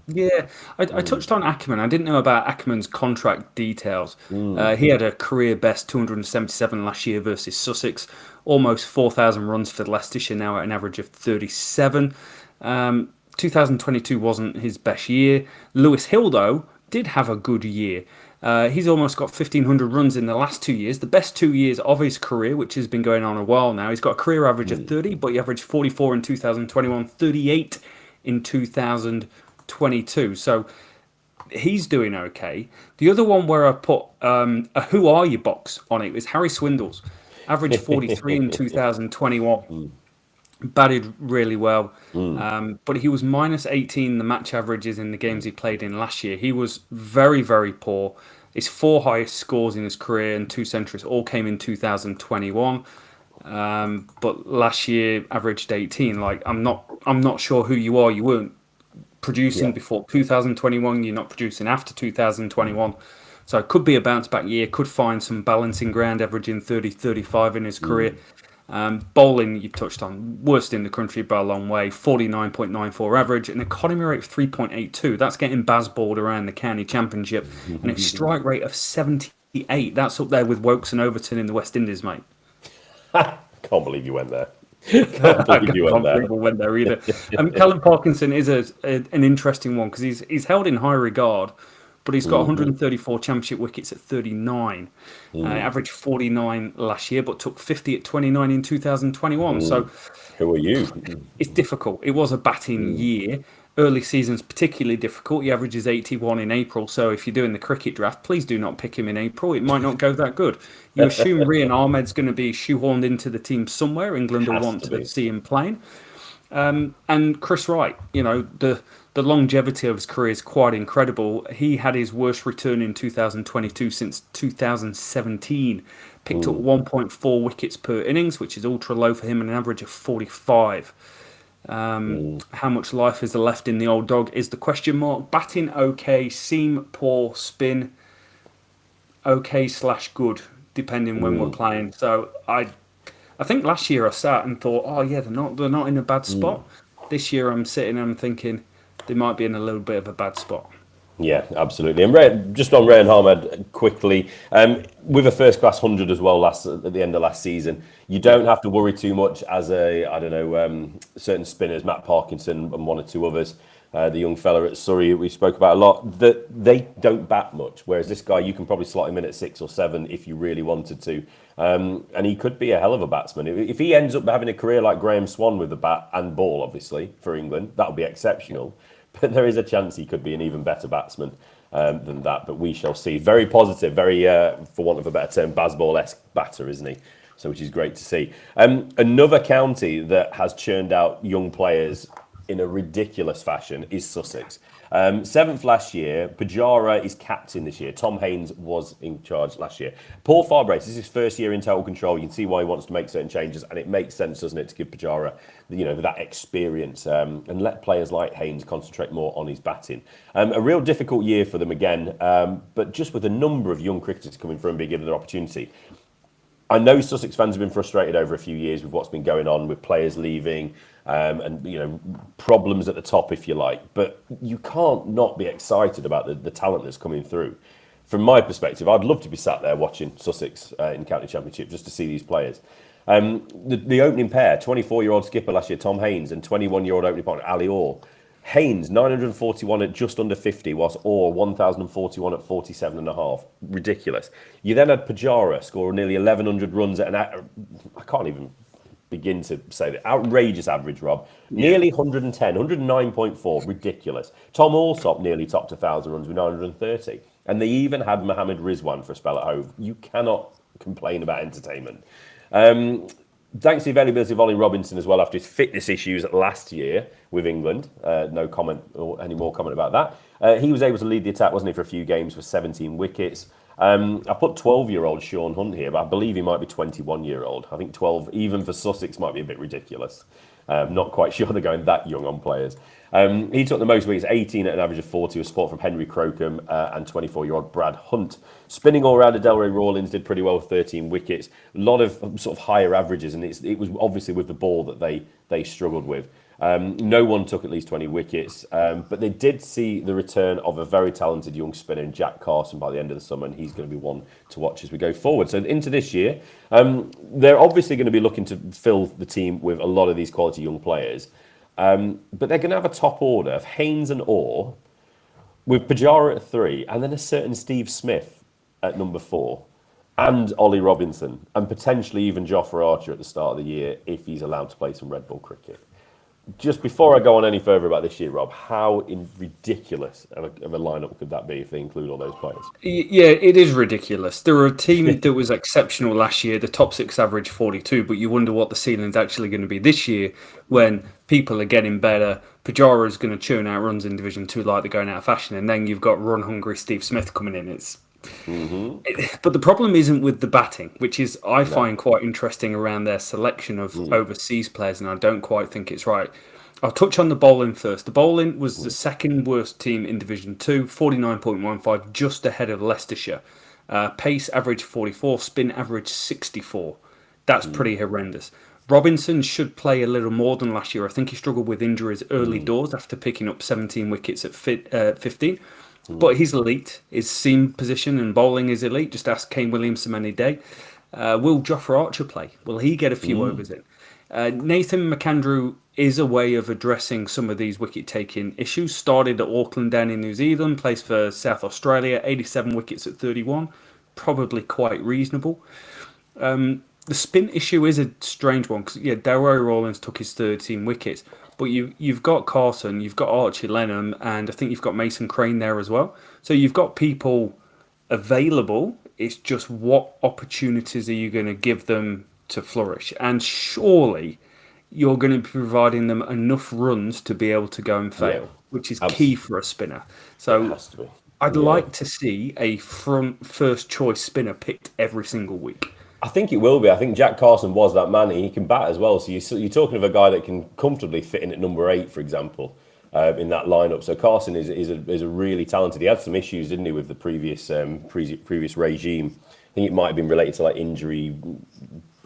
Yeah, I touched on Ackerman. I didn't know about Ackerman's contract details. He had a career best 277 last year versus Sussex, almost 4,000 runs for Leicestershire now at an average of 37. 2022 wasn't his best year. Lewis Hill, though, did have a good year. He's almost got 1,500 runs in the last 2 years, the best 2 years of his career, which has been going on a while now. He's got a career average of 30, but he averaged 44 in 2021, 38 in 2022. So he's doing okay. The other one where I put a Who Are You box on it was Harry Swindles. Averaged 43 in 2021. Batted really well, but he was minus 18 the match averages in the games he played in last year. He was very, very poor. His 4 highest scores in his career and 2 centuries all came in 2021. But last year averaged 18. Like I'm not sure who you are. You weren't producing before 2021. You're not producing after 2021. So it could be a bounce back year. Could find some balancing ground, averaging 30, 35 in his career. Bowling, you've touched on, worst in the country by a long way, 49.94 average, an economy rate of 3.82. That's getting Bazballed around the county championship, and a strike rate of 78. That's up there with Wokes and Overton in the West Indies, mate. Can't believe you went there. Can't believe we went there either. Callum Parkinson is an interesting one because he's held in high regard, but he's got 134 championship wickets at 39. Averaged 49 last year, but took 50 at 29 in 2021. So, who are you? It's difficult. It was a batting year. Early season's particularly difficult. He averages 81 in April. So if you're doing the cricket draft, please do not pick him in April. It might not go that good. You assume Rian Ahmed's going to be shoehorned into the team somewhere. England will want to see him playing. And Chris Wright, the longevity of his career is quite incredible. He had his worst return in 2022 since 2017. Picked up 1.4 wickets per innings, which is ultra low for him, and an average of 45. How much life is there left in the old dog is the question mark. Batting okay, seam poor, spin okay/good, depending when we're playing. So I think last year I sat and thought, oh yeah, they're not in a bad spot. This year I'm sitting and I'm thinking they might be in a little bit of a bad spot. Yeah, absolutely. And just on Rayan Ahmed quickly, with a first class 100 as well at the end of last season, you don't have to worry too much as certain spinners, Matt Parkinson and 1 or 2 others, the young fella at Surrey we spoke about a lot, that they don't bat much. Whereas this guy, you can probably slot him in at 6 or 7 if you really wanted to. And he could be a hell of a batsman. If he ends up having a career like Graham Swan with the bat and ball, obviously, for England, that would be exceptional. But there is a chance he could be an even better batsman. than that. But we shall see. Very positive, very, for want of a better term, Bazball-esque batter, isn't he? So, which is great to see. Another county that has churned out young players in a ridiculous fashion is Sussex. 7th last year. Pajara is captain this year. Tom Haynes was in charge last year. Paul Farbrace, this is his first year in total control. You can see why he wants to make certain changes, and it makes sense, doesn't it, to give Pajara, that experience and let players like Haynes concentrate more on his batting. A real difficult year for them again, but just with a number of young cricketers coming through and being given their opportunity. I know Sussex fans have been frustrated over a few years with what's been going on with players leaving and problems at the top, if you like. But you can't not be excited about the talent that's coming through. From my perspective, I'd love to be sat there watching Sussex in County Championship just to see these players. The opening pair, 24-year-old skipper last year, Tom Haynes, and 21-year-old opening partner, Ali Orr. Haynes, 941 at just under 50, whilst Orr, 1,041 at 47.5. Ridiculous. You then had Pajara score nearly 1,100 runs at I can't even begin to say that. Outrageous average, Rob. Nearly 110, 109.4. Ridiculous. Tom Alsop nearly topped 1,000 runs with 930. And they even had Mohammed Rizwan for a spell at home. You cannot complain about entertainment. Thanks to the availability of Ollie Robinson as well after his fitness issues last year with England. No comment or any more comment about that. He was able to lead the attack, wasn't he, for a few games for 17 wickets. I put 12-year-old Sean Hunt here, but I believe he might be 21-year-old. I think 12, even for Sussex, might be a bit ridiculous. Not quite sure they're going that young on players. He took the most wickets, 18 at an average of 40, with support from Henry Crocombe and 24-year-old Brad Hunt. Spinning all-rounder Delray Rawlins did pretty well with 13 wickets. A lot of sort of higher averages, and it was obviously with the ball that they struggled with. No one took at least 20 wickets, but they did see the return of a very talented young spinner in Jack Carson by the end of the summer, and he's going to be one to watch as we go forward. So into this year, they're obviously going to be looking to fill the team with a lot of these quality young players, but they're going to have a top order of Haynes and Orr, with Pajara at 3, and then a certain Steve Smith at number 4. And Ollie Robinson, and potentially even Jofra Archer at the start of the year if he's allowed to play some red ball cricket. Just before I go on any further about this year, Rob, how ridiculous of a lineup could that be if they include all those players? Yeah, it is ridiculous. There were a team that was exceptional last year. The top 6 averaged 42, but you wonder what the ceiling's actually going to be this year when people are getting better. Pajara is going to churn out runs in Division 2 like they're going out of fashion, and then you've got run-hungry Steve Smith coming in. But the problem isn't with the batting, which is I find quite interesting around their selection of overseas players, and I don't quite think it's right. I'll touch on the bowling first. The bowling was the second worst team in Division 2, 49.15, just ahead of Leicestershire. Pace average 44, spin average 64. That's pretty horrendous. Robinson should play a little more than last year. I think he struggled with injuries early doors after picking up 17 wickets at 15. But he's elite. His seam position and bowling is elite. Just ask Kane Williamson any day. Will Jofra Archer play? Will he get a few overs in? Nathan McAndrew is a way of addressing some of these wicket-taking issues. Started at Auckland down in New Zealand, plays for South Australia, 87 wickets at 31. Probably quite reasonable. The spin issue is a strange one because, Delray Rawlins took his 13 wickets. But you've got Carson, you've got Archie Lenham, and I think you've got Mason Crane there as well. So you've got people available. It's just what opportunities are you going to give them to flourish? And surely you're going to be providing them enough runs to be able to go and fail, which is key for a spinner. So it has to be. I'd like to see a front first choice spinner picked every single week. I think it will be. I think Jack Carson was that man. He can bat as well. So you're talking of a guy that can comfortably fit in at number 8, for example, in that lineup. So Carson is a really talented. He had some issues, didn't he, with the previous regime. I think it might have been related to like injury,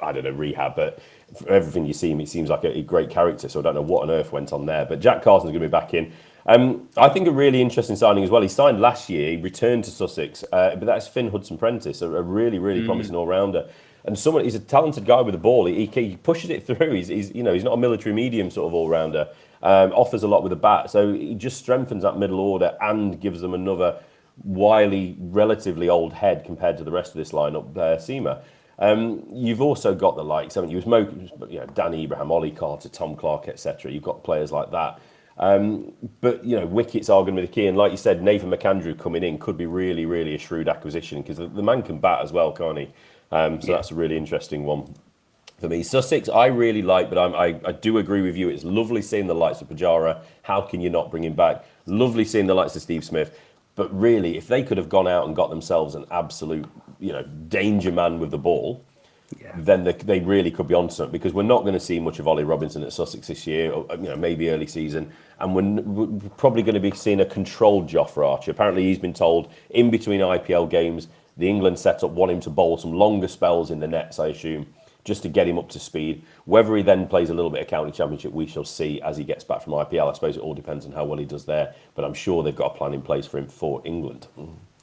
I don't know, rehab. But for everything you see him, it seems like a great character. So I don't know what on earth went on there. But Jack Carson's going to be back in. I think a really interesting signing as well. He signed last year. He returned to Sussex, but that's Finn Hudson-Prentice, a really, really promising all-rounder. And he's a talented guy with the ball. He pushes it through. He's not a military medium sort of all-rounder. Offers a lot with the bat. So he just strengthens that middle order and gives them another wily, relatively old head compared to the rest of this lineup, Seamer. You've also got the likes, haven't you? Dan Ibrahim, Ollie Carter, Tom Clark, etc. You've got players like that. But wickets are going to be the key, and like you said, Nathan McAndrew coming in could be really, really a shrewd acquisition because the man can bat as well, can't he? That's a really interesting one for me. Sussex, I really like, but I do agree with you. It's lovely seeing the likes of Pujara. How can you not bring him back? Lovely seeing the likes of Steve Smith. But really, if they could have gone out and got themselves an absolute, danger man with the ball, then they really could be onto something, because we're not going to see much of Ollie Robinson at Sussex this year, or maybe early season, and we're probably going to be seeing a controlled Jofra Archer. Apparently, he's been told in between IPL games, the England setup want him to bowl some longer spells in the nets, I assume, just to get him up to speed. Whether he then plays a little bit of county championship, we shall see as he gets back from IPL. I suppose it all depends on how well he does there, but I'm sure they've got a plan in place for him for England.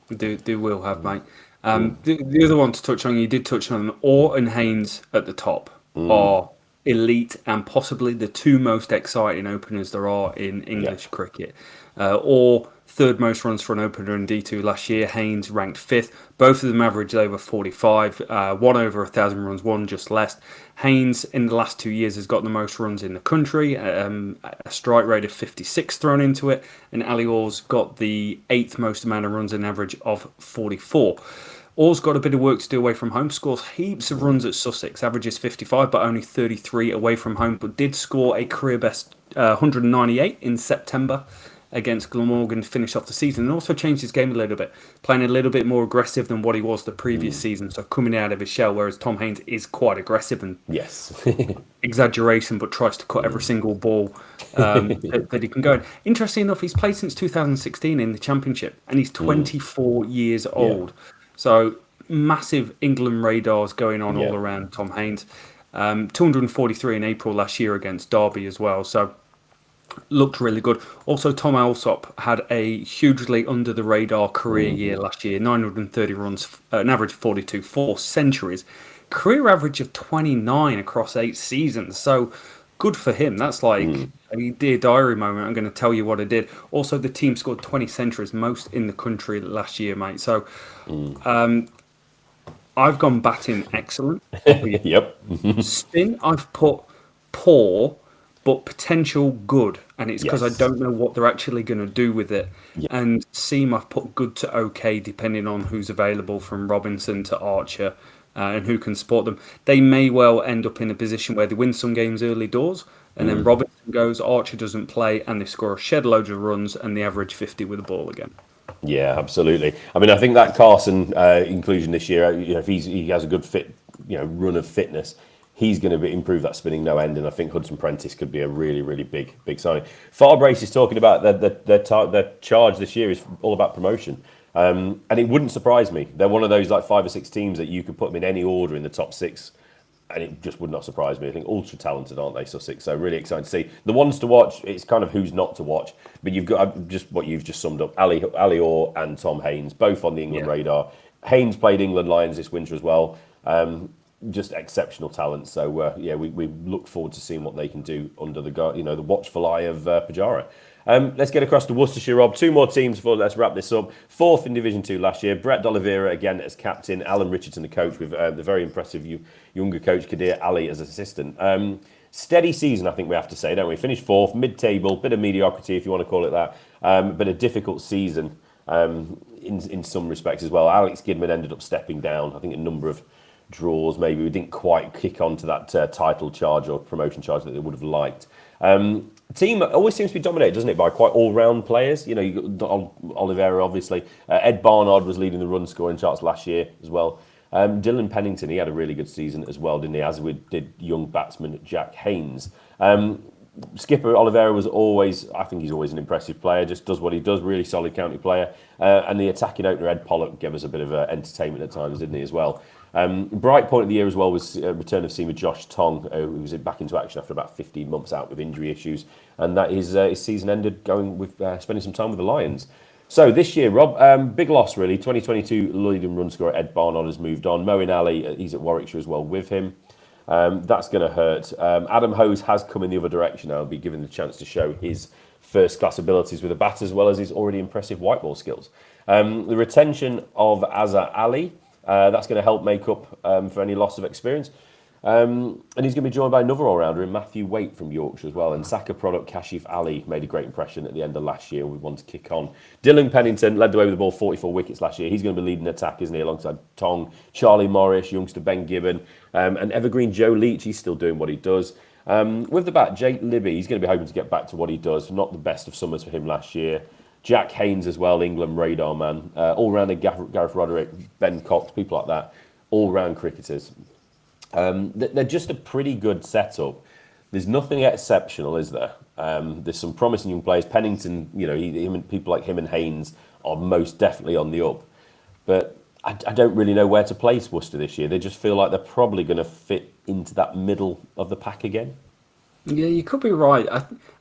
They will have, mate. The other one to touch on, you did touch on, Orr and Haynes at the top are elite and possibly the two most exciting openers there are in English cricket. Orr, third most runs for an opener in D2 last year. Haynes ranked fifth. Both of them averaged over 45. One over 1,000 runs, one just less. Haynes, in the last 2 years, has got the most runs in the country, a strike rate of 56 thrown into it. And Ali Orr's got the 8th most amount of runs, an average of 44. Orr's got a bit of work to do away from home. Scores heaps of runs at Sussex. Averages 55, but only 33 away from home. But did score a career best 198 in September against Glamorgan to finish off the season, and also changed his game a little bit, playing a little bit more aggressive than what he was the previous season. So coming out of his shell, whereas Tom Haynes is quite aggressive and exaggeration, but tries to cut every single ball that he can go in. Interesting enough, he's played since 2016 in the Championship, and he's 24 years old. So massive England radars going on all around Tom Haynes. 243 in April last year against Derby as well. So looked really good. Also, Tom Alsop had a hugely under the radar career year last year. 930 runs, an average of 42, 4 centuries. Career average of 29 across 8 seasons. So good for him. That's like a Dear Diary moment. I'm going to tell you what I did. Also, the team scored 20 centuries, most in the country last year, mate. So I've gone batting excellent. Spin, I've put poor, but potential good. And it's because I don't know what they're actually going to do with it. And seam, I've put good to okay, depending on who's available, from Robinson to Archer, and who can support them. They may well end up in a position where they win some games early doors, and then Robinson goes, Archer doesn't play, and they score a shed load of runs, and they average 50 with the ball again. Yeah, absolutely. I mean, I think that Carson inclusion this year, if he has a good run of fitness, he's going to improve that spinning no end, and I think Hudson Prentice could be a really, really big signing. Farbrace is talking about their charge this year is all about promotion, and it wouldn't surprise me. They're one of those like 5 or 6 teams that you could put them in any order in the top 6, and it just would not surprise me. I think ultra talented, aren't they, Sussex? So really excited to see. The ones to watch, it's kind of who's not to watch, but you've got just what you've just summed up. Ali Orr and Tom Haynes, both on the England radar. Haynes played England Lions this winter as well. Just exceptional talent. So we look forward to seeing what they can do under the watchful eye of Pujara. Let's get across to Worcestershire, Rob. 2 more teams before let's wrap this up. 4th in Division 2 last year. Brett D'Oliveira again as captain. Alan Richardson the coach, with the very impressive younger coach Kadir Ali as assistant. Steady season, I think we have to say, don't we? Finished 4th, mid-table, bit of mediocrity if you want to call it that, but a difficult season in some respects as well. Alex Gidman ended up stepping down. I think a number of draws, maybe we didn't quite kick on to that title charge or promotion charge that they would have liked. Team always seems to be dominated, doesn't it, by quite all-round players. You got Oliveira, obviously. Ed Barnard was leading the run scoring charts last year as well. Dylan Pennington, he had a really good season as well, didn't he? As did young batsman Jack Haynes. Skipper Oliveira was always, I think he's always an impressive player, just does what he does, really solid county player. And the attacking opener, Ed Pollock, gave us a bit of entertainment at times, didn't he, as well? Bright point of the year as well was return of seamer Josh Tong, who was back into action after about 15 months out with injury issues, and that his season ended going with spending some time with the Lions. So this year, Rob, big loss really. 2022 leading run scorer Ed Barnard has moved on. Moeen Ali, he's at Warwickshire as well with him. That's going to hurt. Adam Hose has come in the other direction now and be given the chance to show his first-class abilities with a bat as well as his already impressive white ball skills. The retention of Azhar Ali, that's going to help make up for any loss of experience. And he's going to be joined by another all-rounder in Matthew Waite from Yorkshire as well. And Saka product Kashif Ali made a great impression at the end of last year. We want to kick on. Dylan Pennington led the way with the ball, 44 wickets last year. He's going to be leading attack, isn't he, alongside Tong, Charlie Morris, youngster Ben Gibbon, and evergreen Joe Leach. He's still doing what he does. With the bat, Jake Libby, he's going to be hoping to get back to what he does. Not the best of summers for him last year. Jack Haynes as well, England radar man. All-rounder Gareth Roderick, Ben Cox, people like that. All-round cricketers. They're just a pretty good setup. There's nothing exceptional, is there? There's some promising young players. Pennington, people like him and Haynes are most definitely on the up. But I don't really know where to place Worcester this year. They just feel like they're probably going to fit into that middle of the pack again. Yeah, you could be right.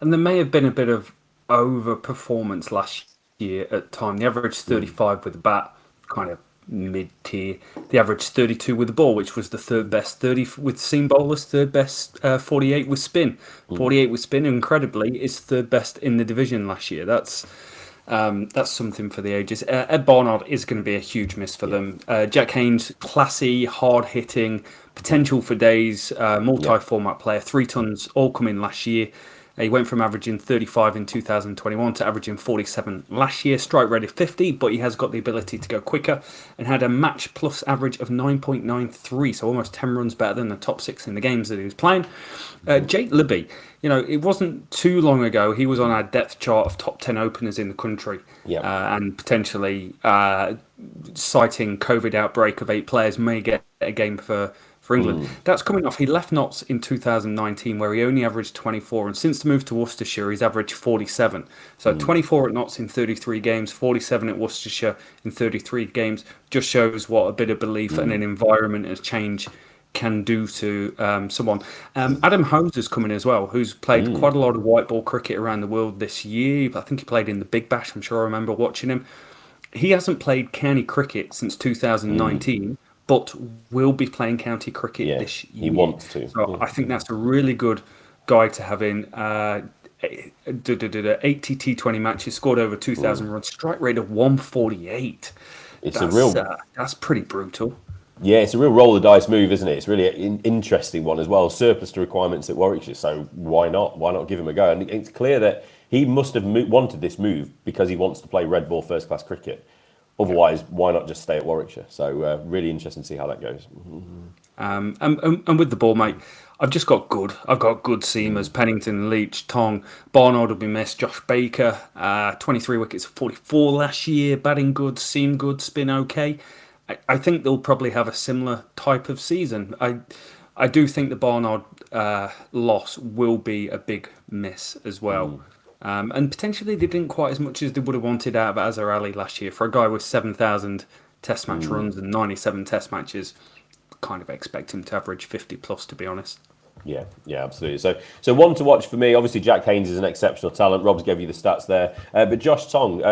And there may have been a bit of over-performance last year at time. The average 35 with the bat, kind of mid-tier. The average 32 with the ball, which was the third best. 30 with seam bowlers, third best. 48 with spin. 48 with spin, incredibly, is third best in the division last year. That's something for the ages. Ed Barnard is going to be a huge miss for them. Jack Haynes, classy, hard-hitting, potential for days, multi-format player, 3 tons, all come in last year. He went from averaging 35 in 2021 to averaging 47 last year. Strike rate of 50, but he has got the ability to go quicker and had a match plus average of 9.93, so almost 10 runs better than the top 6 in the games that he was playing. Jake Libby, it wasn't too long ago he was on our depth chart of top 10 openers in the country, and potentially citing COVID outbreak of 8 players may get a game for England. That's coming off. He left Notts in 2019 where he only averaged 24, and since the move to Worcestershire he's averaged 47. So 24 at Notts in 33 games, 47 at Worcestershire in 33 games. Just shows what a bit of belief and an environment and change can do to someone. Adam Hoser's coming as well, who's played quite a lot of white ball cricket around the world this year. I think he played in the Big Bash. I'm sure I remember watching him. He hasn't played county cricket since 2019. But will be playing county cricket this year. He wants to. So I think that's a really good guy to have in. 80 T20 matches, scored over 2,000 runs, strike rate of 148. That's pretty brutal. Yeah, it's a real roll of the dice move, isn't it? It's really an interesting one as well. Surplus to requirements at Warwickshire, so why not? Why not give him a go? And it's clear that he must have wanted this move because he wants to play red ball first class cricket. Otherwise, why not just stay at Warwickshire? So really interesting to see how that goes. And with the ball, mate, I've got good seamers. Pennington, Leach, Tong, Barnard will be missed. Josh Baker, 23 wickets, 44 last year. Batting good, seam good, spin okay. I think they'll probably have a similar type of season. I do think the Barnard loss will be a big miss as well. And potentially they didn't quite as much as they would have wanted out of Azhar Ali last year. For a guy with 7,000 test match runs and 97 test matches, kind of expect him to average 50 plus, to be honest. Yeah, absolutely. So one to watch for me. Obviously, Jack Haynes is an exceptional talent. Rob's gave you the stats there. But Josh Tong,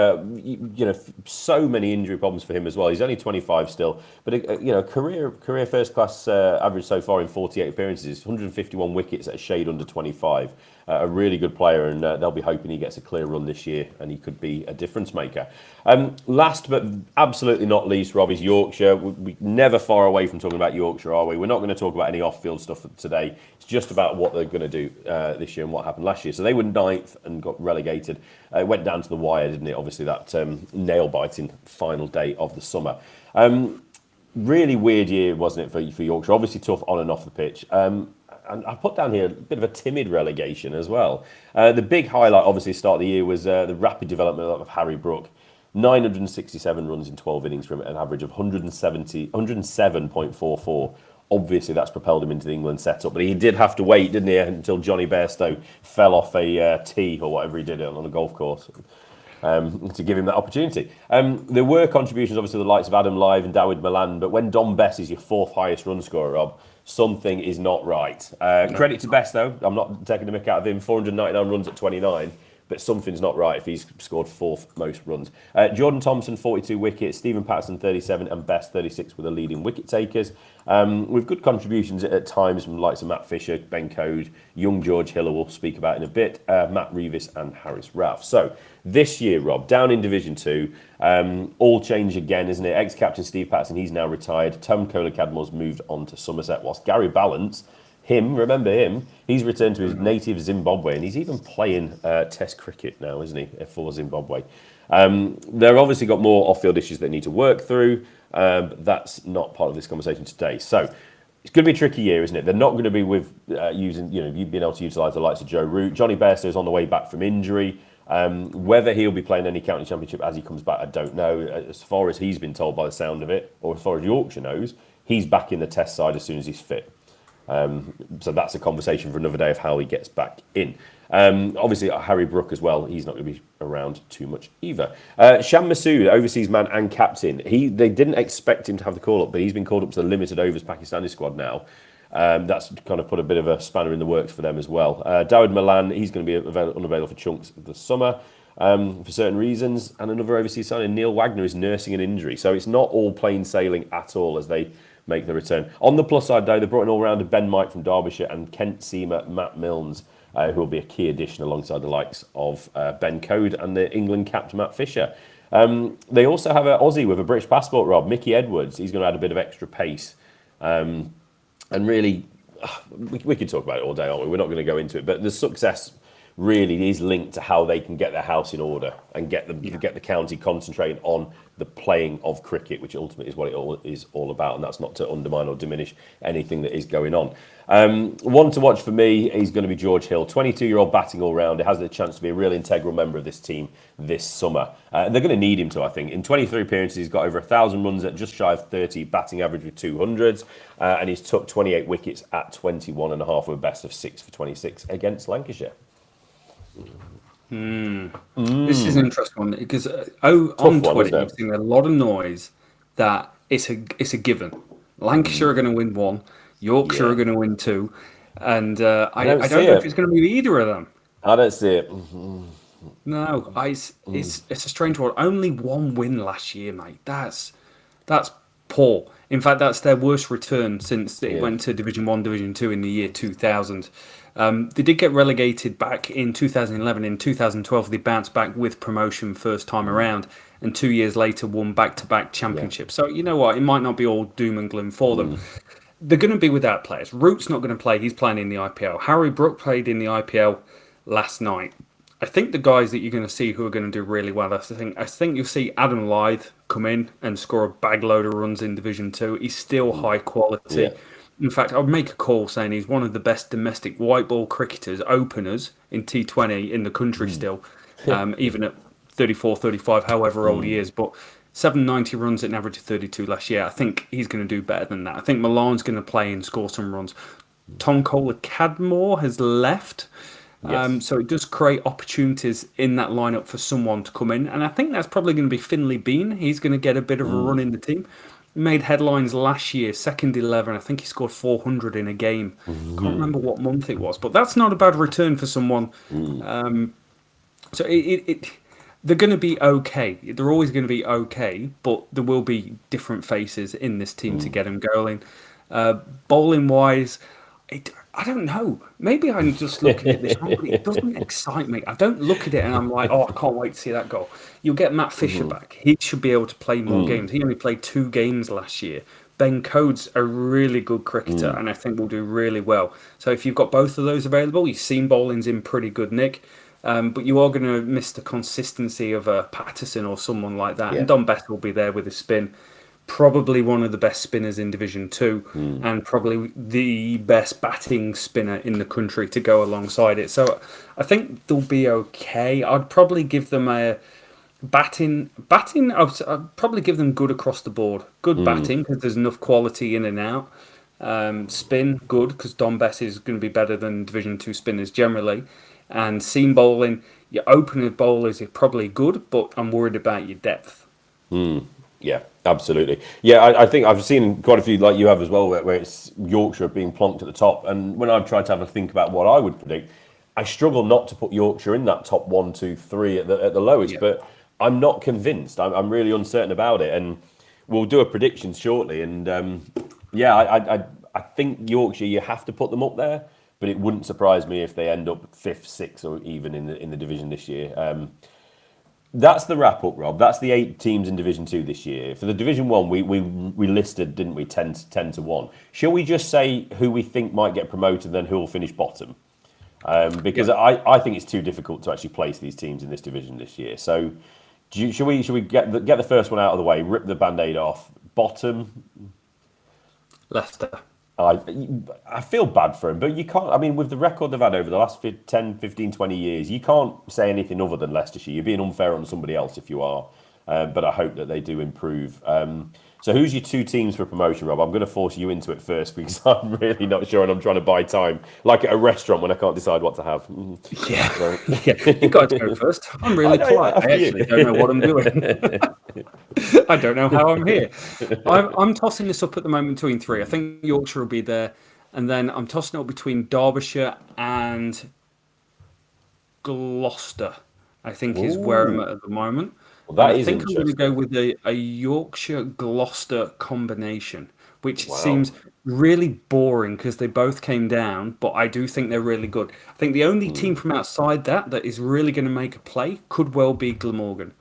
so many injury problems for him as well. He's only 25 still, but career first class average so far in 48 appearances, 151 wickets at a shade under 25. A really good player, and they'll be hoping he gets a clear run this year, and he could be a difference maker. Last but absolutely not least, Rob, is Yorkshire. We're never far away from talking about Yorkshire, are we? We're not going to talk about any off-field stuff today. It's just about what they're going to do this year and what happened last year. So they were 9th and got relegated. It went down to the wire, didn't it? Obviously, that nail-biting final day of the summer. Really weird year, wasn't it, for Yorkshire? Obviously tough on and off the pitch. And I've put down here a bit of a timid relegation as well. The big highlight, obviously, start of the year was the rapid development of Harry Brook. 967 runs in 12 innings from an average of 107.44. Obviously, that's propelled him into the England setup. But he did have to wait, didn't he, until Johnny Bairstow fell off a tee or whatever he did on a golf course to give him that opportunity. There were contributions, obviously, the likes of Adam Lyve and Dawid Malan. But when Dom Bess is your 4th highest run scorer, Rob, something is not right. Credit to Bess, though. I'm not taking the mick out of him. 499 runs at 29. but something's not right if he's scored 4th most runs. Jordan Thompson, 42 wickets, Stephen Patterson, 37, and Best, 36 were the leading wicket takers. With good contributions at times from the likes of Matt Fisher, Ben Code, young George Hill, who we'll speak about in a bit, Matt Reeves and Harris Ralph. So this year, Rob, down in Division 2, all change again, isn't it? Ex-captain Steve Patterson, he's now retired. Tom Kohler-Cadmore's moved on to Somerset, whilst Gary Balance, remember him, he's returned to his native Zimbabwe, and he's even playing Test cricket now, isn't he, for Zimbabwe. They've obviously got more off-field issues they need to work through, but that's not part of this conversation today. So it's going to be a tricky year, isn't it? They're not going to be with using, you've been able to utilise the likes of Joe Root. Johnny Bairstow is on the way back from injury. Whether he'll be playing any county championship as he comes back, I don't know. As far as he's been told by the sound of it, or as far as Yorkshire knows, he's back in the Test side as soon as he's fit. So that's a conversation for another day of how he gets back in. Obviously, Harry Brook as well. He's not going to be around too much either. Sham Masood, overseas man and captain. They didn't expect him to have the call up, but he's been called up to the limited overs Pakistani squad now. That's kind of put a bit of a spanner in the works for them as well. Dawid Malan, he's going to be unavailable for chunks of the summer for certain reasons. And another overseas signing, Neil Wagner, is nursing an injury. So it's not all plain sailing at all as they make the return. On the plus side, though, they brought in all-rounder Ben Mike from Derbyshire and Kent seamer Matt Milnes, who will be a key addition alongside the likes of Ben Code and the England captain Matt Fisher. They also have an Aussie with a British passport, Rob, Mickey Edwards. He's going to add a bit of extra pace. And really, we could talk about it all day, aren't we? We're not going to go into it, but the success really is linked to how they can get their house in order and get the county concentrating on the playing of cricket, which ultimately is what it is all about, and that's not to undermine or diminish anything that is going on. One to watch for me is going to be George Hill, 22-year-old batting all-rounder, has the chance to be a real integral member of this team this summer. They're going to need him to, I think. In 23 appearances, he's got over 1,000 runs at just shy of 30 batting average with 200s, and he's took 28 wickets at 21.5 with a best of 6 for 26 against Lancashire. This is an interesting one because on Twitter you've seen a lot of noise that it's a given. Lancashire are going to win 1, Yorkshire are going to win 2, and I don't know if it's going to be either of them. I don't see it. No, it's a strange one. Only 1 win last year, mate. That's poor. In fact, that's their worst return since it went to Division 1, Division 2 in the year 2000. They did get relegated back in 2011. In 2012, they bounced back with promotion first time around, and 2 years later won back-to-back championships. So you know what? It might not be all doom and gloom for them. They're going to be without players. Root's not going to play. He's playing in the IPL. Harry Brook played in the IPL last night. I think the guys that you're going to see who are going to do really well, I think you'll see Adam Lyth come in and score a bag load of runs in Division 2. He's still high quality. Yeah. In fact, I'd make a call saying he's one of the best domestic white ball cricketers, openers in T20 in the country still, even at 34, 35, however old he is. But 790 runs at an average of 32 last year. I think he's going to do better than that. I think Milan's going to play and score some runs. Tom Kohler-Cadmore has left. Yes. So it does create opportunities in that lineup for someone to come in. And I think that's probably going to be Finlay Bean. He's going to get a bit of a run in the team. Made headlines last year, second 11. I think he scored 400 in a game. Can't remember what month it was, but that's not a bad return for someone. So they're going to be okay. They're always going to be okay, but there will be different faces in this team to get them going. Bowling wise, I don't know. Maybe I'm just looking at this wrong, but it doesn't excite me. I don't look at it and I'm like, oh, I can't wait to see that goal. You'll get Matt Fisher back. He should be able to play more games. He only played 2 games last year. Ben Code's a really good cricketer and I think will do really well. So if you've got both of those available, you've seen Bowling's in pretty good nick. But you are going to miss the consistency of a Patterson or someone like that. Yeah. And Don Best will be there with his spin. Probably one of the best spinners in Division 2 and probably the best batting spinner in the country to go alongside it. So I think they'll be okay. I'd probably give them a batting. I'd probably give them good across the board. Good batting because there's enough quality in and out. Spin, good because Don Best is going to be better than Division 2 spinners generally. And seam bowling, your opener bowlers are probably good, but I'm worried about your depth. Yeah, absolutely. Yeah, I think I've seen quite a few like you have as well, where it's Yorkshire being plonked at the top. And when I've tried to have a think about what I would predict, I struggle not to put Yorkshire in that top 1, 2, 3 at the lowest, but I'm not convinced. I'm really uncertain about it, and we'll do a prediction shortly. And I think Yorkshire, you have to put them up there, but it wouldn't surprise me if they end up 5th, 6th, or even in the division this year. That's the wrap up, Rob. That's the 8 teams in Division 2 this year. For the Division 1, we listed, didn't we, 10 to 1. Shall we just say who we think might get promoted and then who will finish bottom? Because I think it's too difficult to actually place these teams in this division this year. So should we get the first one out of the way, rip the Band-Aid off? Bottom? Leicester. I feel bad for him, but you can't. I mean, with the record they've had over the last 10, 15, 20 years, you can't say anything other than Leicestershire. You're being unfair on somebody else if you are. But I hope that they do improve. So who's your 2 teams for promotion, Rob? I'm going to force you into it first because I'm really not sure and I'm trying to buy time, like at a restaurant when I can't decide what to have. Yeah, you got to go first. I'm really polite. I actually don't know what I'm doing. I don't know how I'm here. I'm tossing this up at the moment between 3. I think Yorkshire will be there. And then I'm tossing it up between Derbyshire and Gloucester, I think is where I'm at the moment. Well, I think I'm going to go with a Yorkshire-Gloucester combination, which seems really boring because they both came down, but I do think they're really good. I think the only team from outside that is really going to make a play could well be Glamorgan.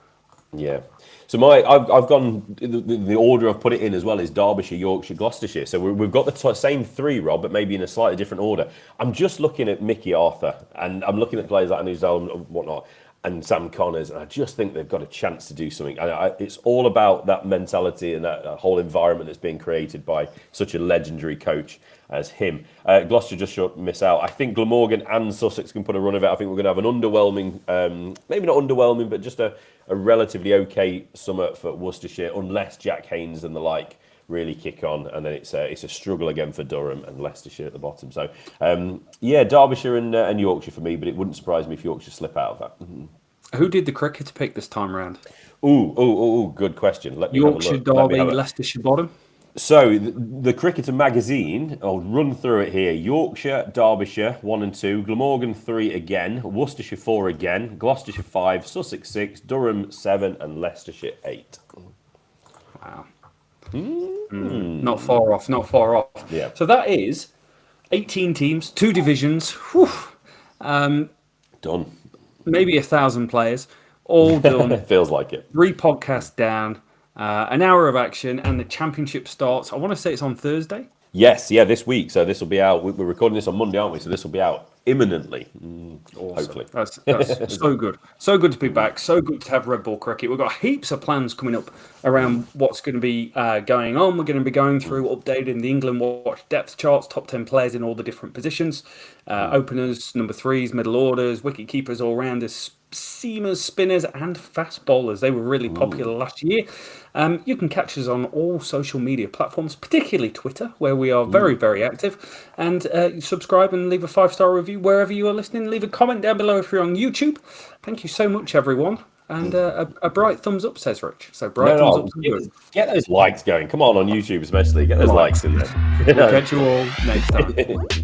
Yeah. So I've gone, the order I've put it in as well is Derbyshire, Yorkshire, Gloucestershire. So we've got the same 3, Rob, but maybe in a slightly different order. I'm just looking at Mickey Arthur, and I'm looking at players like Anuzal and whatnot, and Sam Connors, and I just think they've got a chance to do something. It's all about that mentality and that whole environment that's being created by such a legendary coach as him. Gloucester just should miss out. I think Glamorgan and Sussex can put a run of it. I think we're going to have an underwhelming, maybe not underwhelming, but just a relatively okay summer for Worcestershire, unless Jack Haynes and the like really kick on, and then it's a struggle again for Durham and Leicestershire at the bottom. So Derbyshire and Yorkshire for me, but it wouldn't surprise me if Yorkshire slip out of that. Who did the cricket pick this time round? Good question. Let me Yorkshire, Derby, Leicestershire bottom. So the Cricketer magazine, I'll run through it here. Yorkshire, Derbyshire 1 and 2, Glamorgan 3 again, Worcestershire 4 again, Gloucestershire 5, Sussex 6, Durham 7, and Leicestershire 8. Wow. Not far off. Yeah. So that is 18 teams, 2 divisions. Done. Maybe 1,000 players, all done. It feels like it. 3 podcasts down, an hour of action, and the championship starts. I want to say it's on Thursday. Yes, this week. So this will be out. We're recording this on Monday, aren't we? So this will be out imminently. Awesome. Hopefully. That's so good. So good to be back. So good to have Red Ball Cricket. We've got heaps of plans coming up around what's going to be going on. We're going to be going through updating the England Watch depth charts, top 10 players in all the different positions, openers, number 3s, middle orders, wicket keepers, all-rounders, seamers, spinners, and fast bowlers. They were really popular last year. You can catch us on all social media platforms, particularly Twitter, where we are very, very active. And subscribe and leave a 5-star review wherever you are listening. Leave a comment down below if you're on YouTube. Thank you so much, everyone. And a bright thumbs up, says Rich. So bright thumbs up. Get those likes going. Come on YouTube especially. Get those likes in there. We'll catch you all next time.